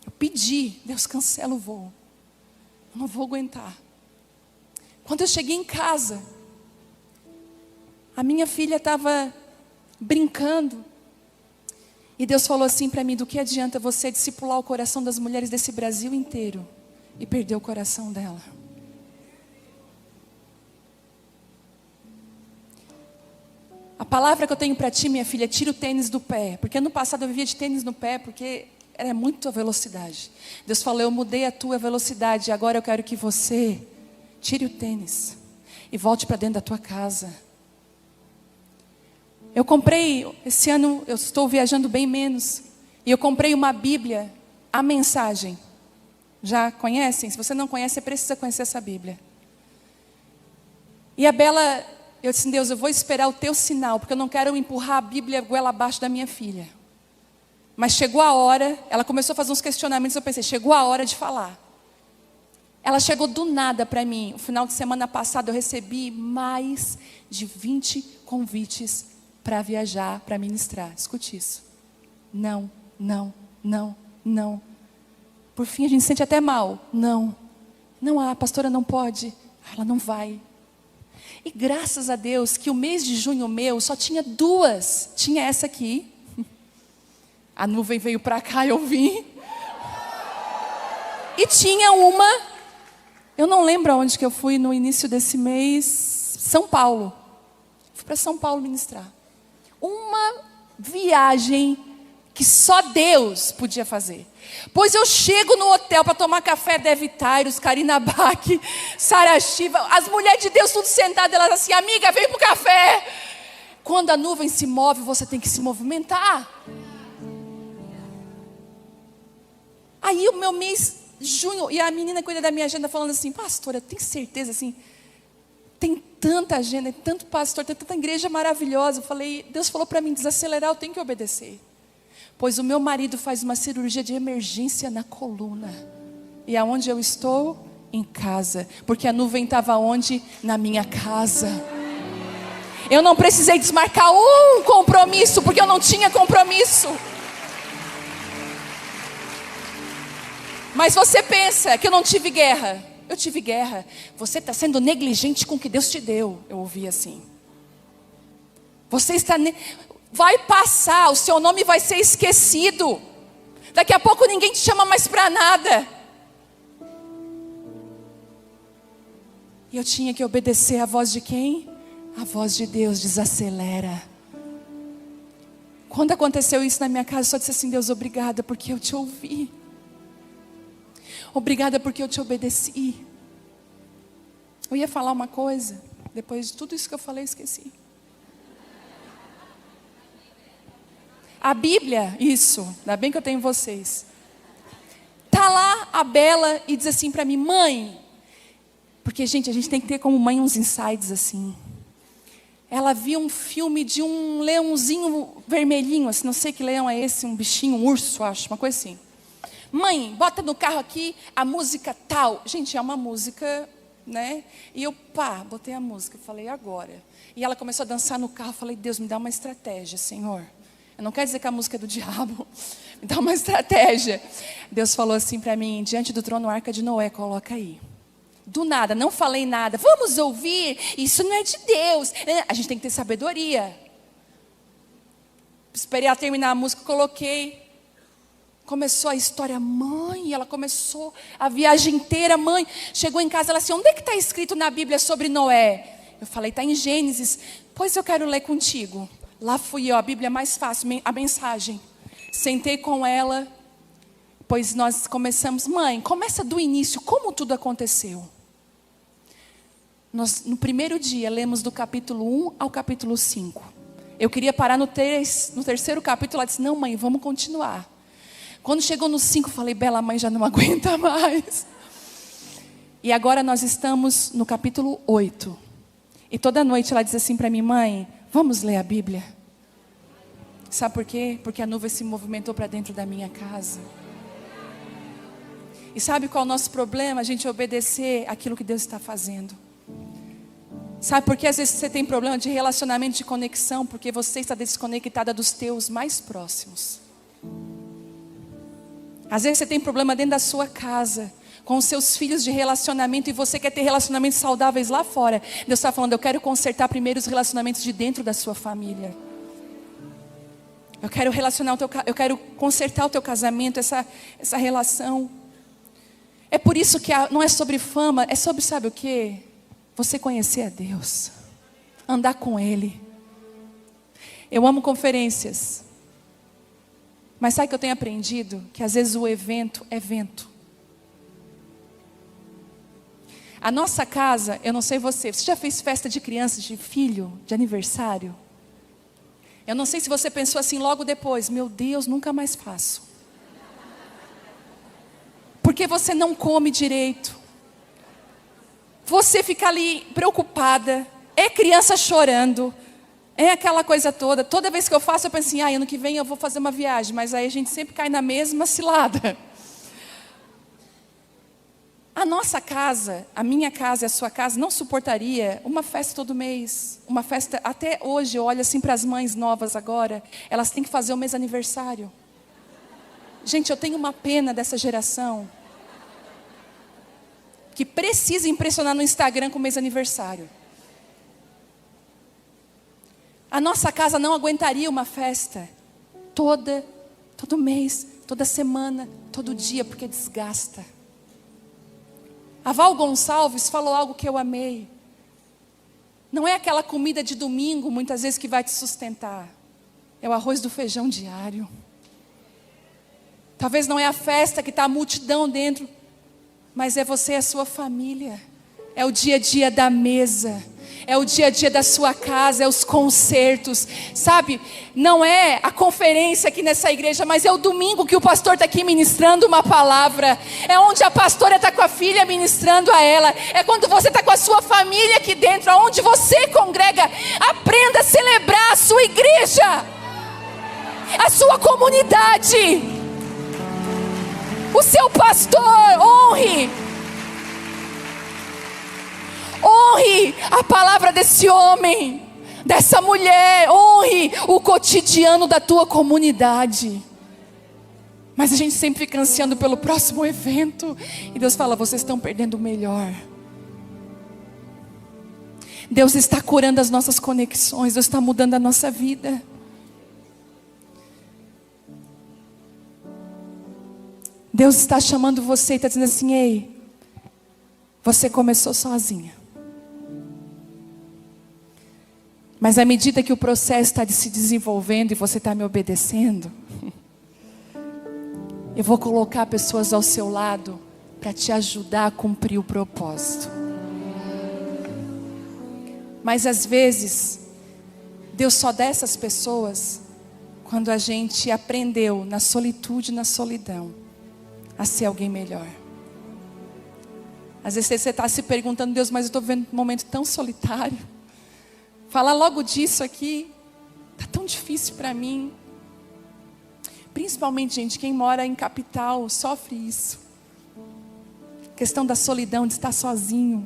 Eu pedi, Deus, cancela o voo. Eu não vou aguentar. Quando eu cheguei em casa, a minha filha estava brincando. E Deus falou assim para mim, do que adianta você discipular o coração das mulheres desse Brasil inteiro e perder o coração dela? A palavra que eu tenho para ti, minha filha, tira o tênis do pé. Porque ano passado eu vivia de tênis no pé, porque era muito a velocidade. Deus falou, eu mudei a tua velocidade, agora eu quero que você tire o tênis e volte para dentro da tua casa. Eu comprei, esse ano eu estou viajando bem menos, e eu comprei uma Bíblia, a Mensagem. Já conhecem? Se você não conhece, você precisa conhecer essa Bíblia. E a Bela, eu disse, Deus, eu vou esperar o teu sinal, porque eu não quero empurrar a Bíblia goela abaixo da minha filha. Mas chegou a hora, ela começou a fazer uns questionamentos, eu pensei, chegou a hora de falar. Ela chegou do nada para mim. O final de semana passado eu recebi mais de 20 convites para viajar, para ministrar. Escute isso. Não, não, não, não. Por fim a gente se sente até mal. Não, não, a pastora não pode. Ela não vai. E graças a Deus que o mês de junho meu só tinha duas. Tinha essa aqui. A nuvem veio para cá e eu vim. E tinha uma, eu não lembro aonde que eu fui no início desse mês, São Paulo. Fui para São Paulo ministrar. Uma viagem que só Deus podia fazer. Pois eu chego no hotel para tomar café, Dev Tyrus, Karina Bach, Sara Shiva, as mulheres de Deus tudo sentadas, elas assim, amiga, vem pro café. Quando a nuvem se move, você tem que se movimentar. Aí o meu mês, junho, e a menina cuida da minha agenda falando assim, pastora, eu tenho certeza assim, tem tanta agenda, tem tanto pastor, tem tanta igreja maravilhosa. Eu falei, Deus falou para mim, desacelerar, eu tenho que obedecer. Pois o meu marido faz uma cirurgia de emergência na coluna. E aonde eu estou? Em casa. Porque a nuvem estava onde? Na minha casa. Eu não precisei desmarcar um compromisso, porque eu não tinha compromisso. Mas você pensa que eu não tive guerra. Eu tive guerra. Você está sendo negligente com o que Deus te deu. Eu ouvi assim. Você está... Vai passar, o seu nome vai ser esquecido. Daqui a pouco ninguém te chama mais para nada. E eu tinha que obedecer a voz de quem? A voz de Deus, desacelera. Quando aconteceu isso na minha casa, eu só disse assim, Deus, obrigada porque eu te ouvi. Obrigada porque eu te obedeci. Eu ia falar uma coisa, depois de tudo isso que eu falei, eu esqueci. A Bíblia, isso, ainda bem que eu tenho vocês. Tá lá a Bela e diz assim para mim, mãe, porque gente, a gente tem que ter como mãe uns insights assim. Ela viu um filme de um leãozinho vermelhinho, assim, não sei que leão é esse, um bichinho, um urso, acho, uma coisa assim. Mãe, bota no carro aqui a música tal. Gente, é uma música, né? E eu, botei a música, falei, agora. E ela começou a dançar no carro, falei, Deus, me dá uma estratégia, Senhor. Eu não quero dizer que a música é do diabo, me dá uma estratégia. Deus falou assim para mim, diante do trono Arca de Noé, coloca aí. Do nada, não falei nada. Vamos ouvir, isso não é de Deus. A gente tem que ter sabedoria. Esperei ela terminar a música, coloquei. Começou a história, mãe, ela começou a viagem inteira, mãe. Chegou em casa, ela assim, onde é que está escrito na Bíblia sobre Noé? Eu falei, está em Gênesis. Pois eu quero ler contigo. Lá fui eu, a Bíblia é mais fácil, a mensagem. Sentei com ela. Pois nós começamos, mãe, começa do início, como tudo aconteceu. Nós, no primeiro dia, lemos do capítulo 1 ao capítulo 5. Eu queria parar no terceiro capítulo, ela disse, não mãe, vamos continuar. Quando chegou no 5, eu falei, Bela, mãe já não aguenta mais. E agora nós estamos no capítulo 8. E toda noite ela diz assim para mim, mãe, vamos ler a Bíblia. Sabe por quê? Porque a nuvem se movimentou para dentro da minha casa. E sabe qual é o nosso problema? A gente obedecer aquilo que Deus está fazendo. Sabe por que às vezes você tem problema de relacionamento, de conexão? Porque você está desconectada dos teus mais próximos. Às vezes você tem problema dentro da sua casa, com os seus filhos de relacionamento, e você quer ter relacionamentos saudáveis lá fora. Deus está falando, eu quero consertar primeiro os relacionamentos de dentro da sua família. Eu quero consertar o teu casamento, essa relação. É por isso que não é sobre fama, é sobre, sabe o quê? Você conhecer a Deus, andar com Ele. Eu amo conferências, mas sabe o que eu tenho aprendido? Que às vezes o evento é vento. A nossa casa, eu não sei você já fez festa de criança, de filho, de aniversário? Eu não sei se você pensou assim logo depois, meu Deus, nunca mais faço. Porque você não come direito. Você fica ali preocupada. É criança chorando. É aquela coisa toda. Toda vez que eu faço, eu penso assim, ano que vem eu vou fazer uma viagem. Mas aí a gente sempre cai na mesma cilada. A nossa casa, a minha casa e a sua casa não suportaria uma festa todo mês. Uma festa, até hoje eu olho assim para as mães novas agora. Elas têm que fazer o mês aniversário. Gente, eu tenho uma pena dessa geração que precisa impressionar no Instagram com o mês aniversário. A nossa casa não aguentaria uma festa todo mês, toda semana, todo dia, porque desgasta. A Val Gonçalves falou algo que eu amei. Não é aquela comida de domingo, muitas vezes, que vai te sustentar. É o arroz do feijão diário. Talvez não é a festa que está a multidão dentro, mas é você e a sua família. É o dia a dia da mesa. É o dia a dia da sua casa, é os concertos. Sabe, não é a conferência aqui nessa igreja, mas é o domingo que o pastor está aqui ministrando uma palavra. É onde a pastora está com a filha ministrando a ela. É quando você está com a sua família aqui dentro, aonde você congrega. Aprenda a celebrar a sua igreja, a sua comunidade. O seu pastor, honre a palavra desse homem, dessa mulher, honre o cotidiano da tua comunidade. Mas a gente sempre fica ansiando pelo próximo evento, e Deus fala, vocês estão perdendo o melhor. Deus está curando as nossas conexões, Deus está mudando a nossa vida. Deus está chamando você e está dizendo assim, ei, você começou sozinha. Mas à medida que o processo está se desenvolvendo e você está me obedecendo, eu vou colocar pessoas ao seu lado para te ajudar a cumprir o propósito. Mas às vezes, Deus só dá essas pessoas quando a gente aprendeu na solitude e na solidão a ser alguém melhor. Às vezes você está se perguntando, Deus, mas eu estou vivendo um momento tão solitário. Falar logo disso aqui está tão difícil para mim. Principalmente, gente, quem mora em capital sofre isso. Questão da solidão, de estar sozinho.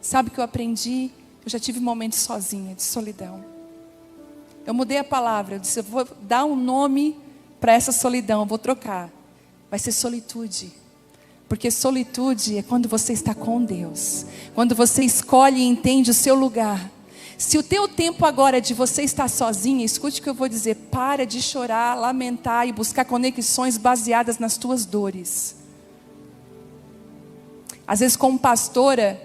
Sabe o que eu aprendi? Eu já tive momentos sozinha, de solidão. Eu mudei a palavra, eu disse, eu vou dar um nome para essa solidão, eu vou trocar. Vai ser solitude. Porque solitude é quando você está com Deus. Quando você escolhe e entende o seu lugar. Se o teu tempo agora é de você estar sozinha, escute o que eu vou dizer. Para de chorar, lamentar e buscar conexões baseadas nas tuas dores. Às vezes como pastora,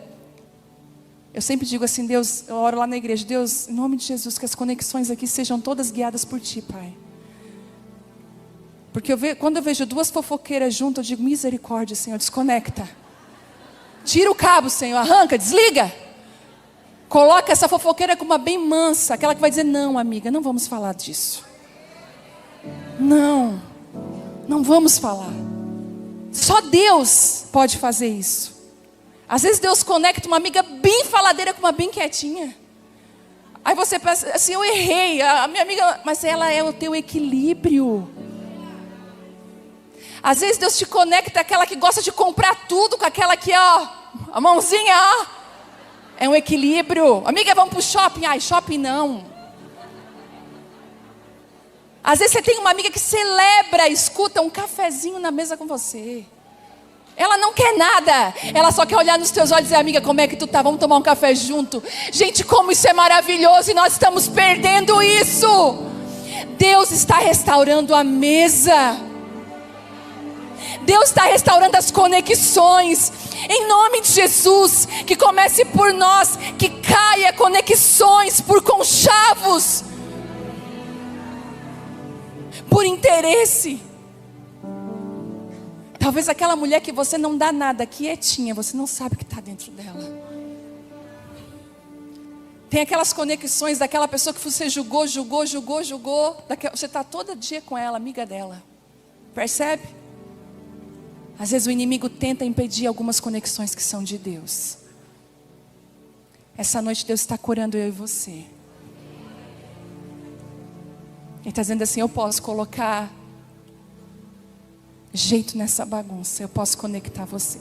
eu sempre digo assim, Deus, eu oro lá na igreja, Deus, em nome de Jesus, que as conexões aqui sejam todas guiadas por Ti, Pai. Porque quando eu vejo duas fofoqueiras juntas, eu digo, misericórdia, Senhor, desconecta. Tira o cabo, Senhor, arranca, desliga. Coloca essa fofoqueira com uma bem mansa, aquela que vai dizer, não, amiga, não vamos falar disso. Não vamos falar. Só Deus pode fazer isso. Às vezes Deus conecta uma amiga bem faladeira com uma bem quietinha. Aí você pensa assim, eu errei, a minha amiga, mas ela é o teu equilíbrio. Às vezes Deus te conecta aquela que gosta de comprar tudo com aquela que, ó, a mãozinha, ó. É um equilíbrio. Amiga, vamos pro shopping. Ai, shopping não. Às vezes você tem uma amiga que celebra, escuta um cafezinho na mesa com você. Ela não quer nada. Ela só quer olhar nos teus olhos e dizer, amiga, como é que tu tá? Vamos tomar um café junto. Gente, como isso é maravilhoso e nós estamos perdendo isso. Deus está restaurando a mesa. Deus está restaurando as conexões. Em nome de Jesus, que comece por nós, que caia conexões por conchavos, por interesse. Talvez aquela mulher que você não dá nada, quietinha, você não sabe o que está dentro dela. Tem aquelas conexões daquela pessoa que você julgou. Você está todo dia com ela, amiga dela. Percebe? Às vezes o inimigo tenta impedir algumas conexões que são de Deus. Essa noite Deus está curando eu e você. Ele está dizendo assim, eu posso colocar jeito nessa bagunça. Eu posso conectar você.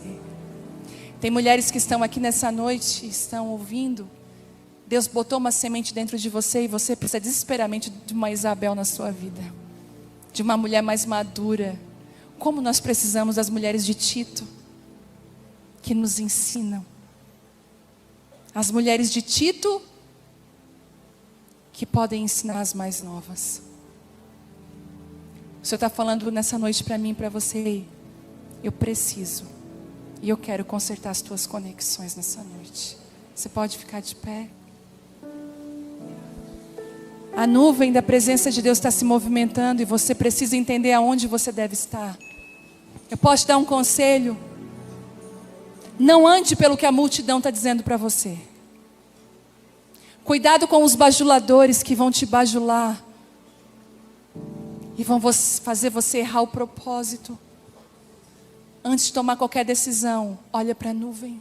Tem mulheres que estão aqui nessa noite, estão ouvindo. Deus botou uma semente dentro de você e você precisa desesperadamente de uma Isabel na sua vida. De uma mulher mais madura. Como nós precisamos das mulheres de Tito, que nos ensinam. As mulheres de Tito, que podem ensinar as mais novas. O Senhor está falando nessa noite para mim e para você. Eu preciso. E eu quero consertar as tuas conexões nessa noite. Você pode ficar de pé. A nuvem da presença de Deus está se movimentando e você precisa entender aonde você deve estar. Eu posso te dar um conselho? Não ande pelo que a multidão está dizendo para você. Cuidado com os bajuladores que vão te bajular e vão fazer você errar o propósito. Antes de tomar qualquer decisão, olha para a nuvem.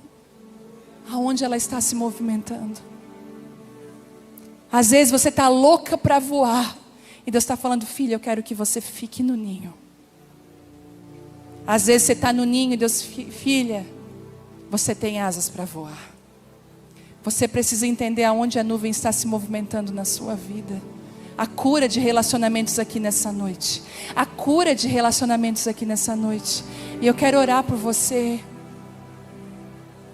Aonde ela está se movimentando. Às vezes você está louca para voar e Deus está falando, filha, eu quero que você fique no ninho. Às vezes você está no ninho e Deus, filha, você tem asas para voar. Você precisa entender aonde a nuvem está se movimentando na sua vida. A cura de relacionamentos aqui nessa noite. A cura de relacionamentos aqui nessa noite. E eu quero orar por você.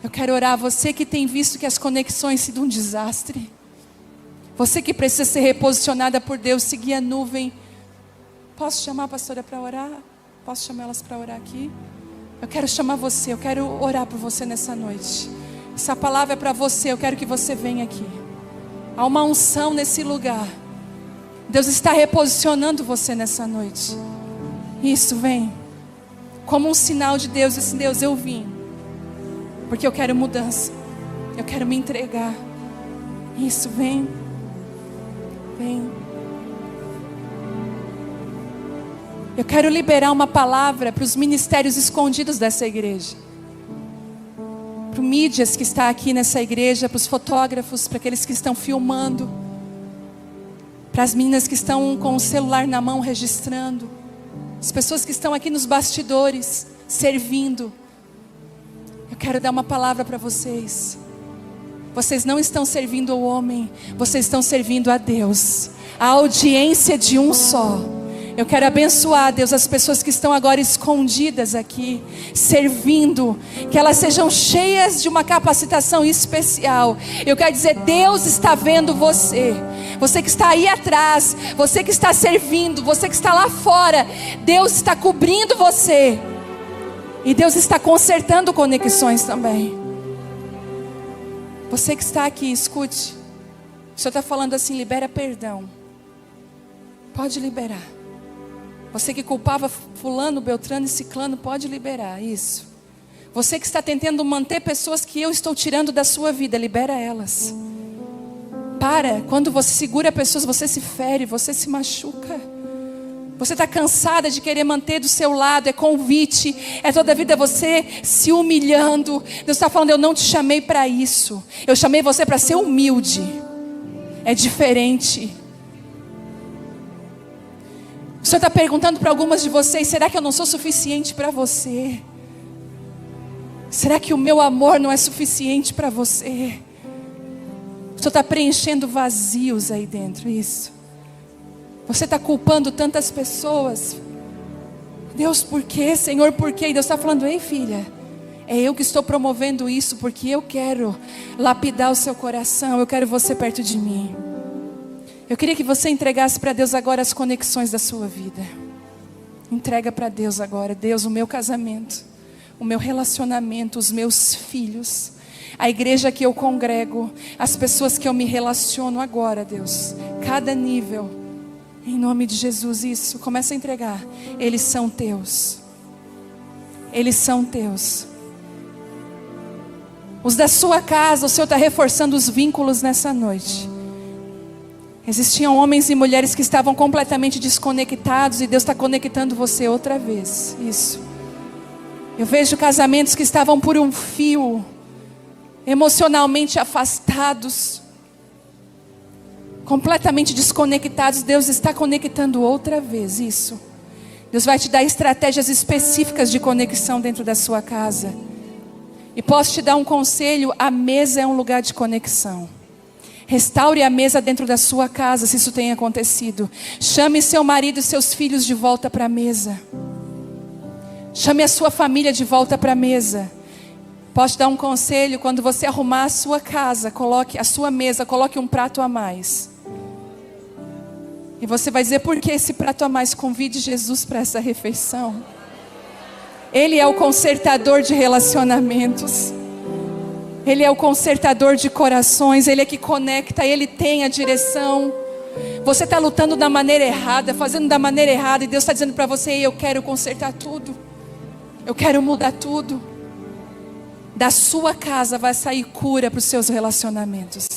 Eu quero orar, você que tem visto que as conexões sido um desastre. Você que precisa ser reposicionada por Deus, seguir a nuvem. Posso chamar a pastora para orar? Posso chamar elas para orar aqui? Eu quero chamar você, eu quero orar por você nessa noite. Essa palavra é para você, eu quero que você venha aqui. Há uma unção nesse lugar. Deus está reposicionando você nessa noite. Isso, vem. Como um sinal de Deus, assim, Deus, eu vim. Porque eu quero mudança. Eu quero me entregar. Isso, vem. Vem. Eu quero liberar uma palavra para os ministérios escondidos dessa igreja. Para o mídias que está aqui nessa igreja, para os fotógrafos, para aqueles que estão filmando, para as meninas que estão com o celular na mão registrando, as pessoas que estão aqui nos bastidores, servindo. Eu quero dar uma palavra para vocês. Vocês não estão servindo ao homem, vocês estão servindo a Deus. A audiência de um só. Eu quero abençoar, Deus, as pessoas que estão agora escondidas aqui, servindo, que elas sejam cheias de uma capacitação especial. Eu quero dizer, Deus está vendo você. Você que está aí atrás, você que está servindo, você que está lá fora, Deus está cobrindo você. E Deus está consertando conexões também. Você que está aqui, escute. O Senhor está falando assim, libera perdão. Pode liberar. Você que culpava fulano, beltrano e ciclano, pode liberar isso. Você que está tentando manter pessoas que eu estou tirando da sua vida, libera elas. Quando você segura pessoas, você se fere, você se machuca. Você está cansada de querer manter do seu lado, é convite, é toda a vida você se humilhando. Deus está falando, eu não te chamei para isso. Eu chamei você para ser humilde. É diferente. O Senhor está perguntando para algumas de vocês, será que eu não sou suficiente para você? Será que o meu amor não é suficiente para você? O Senhor está preenchendo vazios aí dentro, isso. Você está culpando tantas pessoas. Deus, por quê? Senhor, por quê? E Deus está falando, ei filha, é eu que estou promovendo isso, porque eu quero lapidar o seu coração, eu quero você perto de mim. Eu queria que você entregasse para Deus agora as conexões da sua vida. Entrega para Deus agora. Deus, o meu casamento, o meu relacionamento, os meus filhos, a igreja que eu congrego, as pessoas que eu me relaciono agora, Deus. Cada nível, em nome de Jesus, isso. Começa a entregar. Eles são teus. Eles são teus. Os da sua casa, o Senhor está reforçando os vínculos nessa noite. Existiam homens e mulheres que estavam completamente desconectados e Deus está conectando você outra vez. Isso. Eu vejo casamentos que estavam por um fio, emocionalmente afastados, completamente desconectados. Deus está conectando outra vez. Isso. Deus vai te dar estratégias específicas de conexão dentro da sua casa. E posso te dar um conselho: a mesa é um lugar de conexão. Restaure a mesa dentro da sua casa, se isso tem acontecido. Chame seu marido e seus filhos de volta para a mesa. Chame a sua família de volta para a mesa. Posso te dar um conselho: quando você arrumar a sua casa, coloque a sua mesa, coloque um prato a mais. E você vai dizer, por que esse prato a mais? Convide Jesus para essa refeição. Ele é o consertador de relacionamentos. Ele é o consertador de corações. Ele é que conecta, Ele tem a direção. Você está lutando da maneira errada, fazendo da maneira errada, e Deus está dizendo para você, eu quero consertar tudo. Eu quero mudar tudo. Da sua casa vai sair cura para os seus relacionamentos.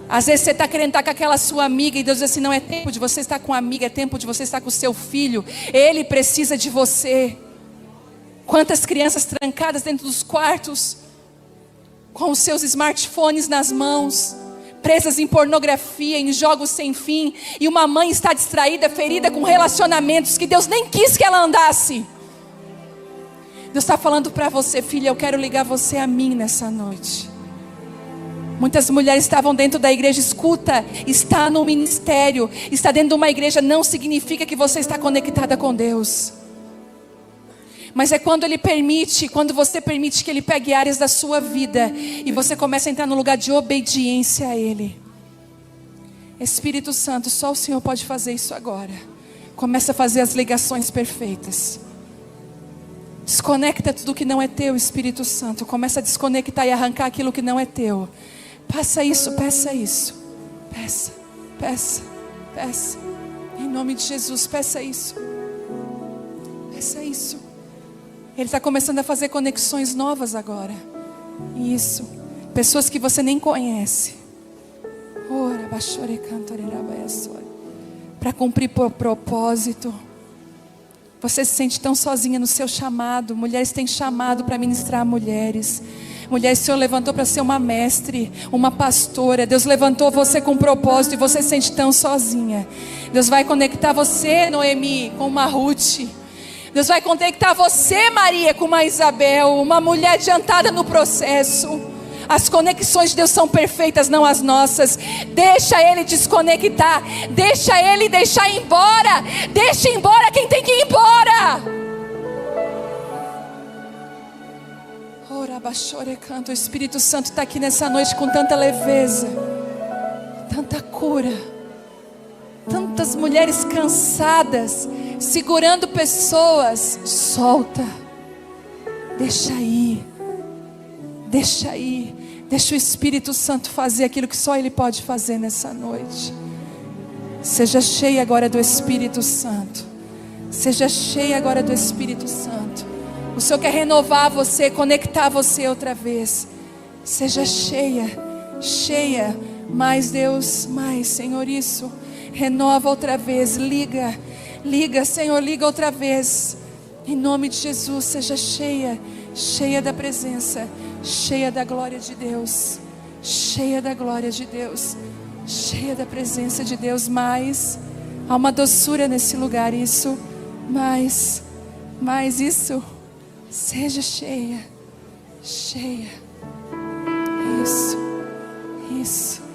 Às vezes você está querendo estar com aquela sua amiga, e Deus diz assim, não é tempo de você estar com a amiga, é tempo de você estar com o seu filho. Ele precisa de você. Quantas crianças trancadas dentro dos quartos, com os seus smartphones nas mãos, presas em pornografia, em jogos sem fim, e uma mãe está distraída, ferida com relacionamentos que Deus nem quis que ela andasse. Deus está falando para você, filha, eu quero ligar você a mim nessa noite. Muitas mulheres estavam dentro da igreja. Escuta, está no ministério, está dentro de uma igreja, não significa que você está conectada com Deus. Mas é quando você permite que Ele pegue áreas da sua vida e você começa a entrar no lugar de obediência a Ele. Espírito Santo, só o Senhor pode fazer isso agora. Começa a fazer as ligações perfeitas. Desconecta tudo que não é teu, Espírito Santo. Começa a desconectar e arrancar aquilo que não é teu. Peça isso, peça isso. Peça, peça, peça. Em nome de Jesus, peça isso. Peça isso. Ele está começando a fazer conexões novas agora. Isso. Pessoas que você nem conhece. Para cumprir por propósito. Você se sente tão sozinha no seu chamado. Mulheres têm chamado para ministrar a mulheres. Mulheres, o Senhor levantou para ser uma mestre, uma pastora. Deus levantou você com propósito e você se sente tão sozinha. Deus vai conectar você, Noemi, com uma Ruth. Deus vai conectar você, Maria, com uma Isabel, uma mulher adiantada no processo. As conexões de Deus são perfeitas, não as nossas. Deixa Ele desconectar. Deixa Ele deixar ir embora. Deixa embora quem tem que ir embora. Ora, baixore, canto. O Espírito Santo está aqui nessa noite com tanta leveza, tanta cura. Tantas mulheres cansadas, segurando pessoas. Solta. Deixa ir. Deixa ir. Deixa o Espírito Santo fazer aquilo que só Ele pode fazer nessa noite. Seja cheia agora do Espírito Santo. Seja cheia agora do Espírito Santo. O Senhor quer renovar você, conectar você outra vez. Seja cheia. Cheia. Mais Deus, mais Senhor, isso. Renova outra vez, liga, Senhor, liga outra vez, em nome de Jesus. Seja cheia, cheia da presença, cheia da glória de Deus, cheia da glória de Deus, cheia da presença de Deus. Há uma doçura nesse lugar, isso, mais isso, seja cheia, cheia, isso.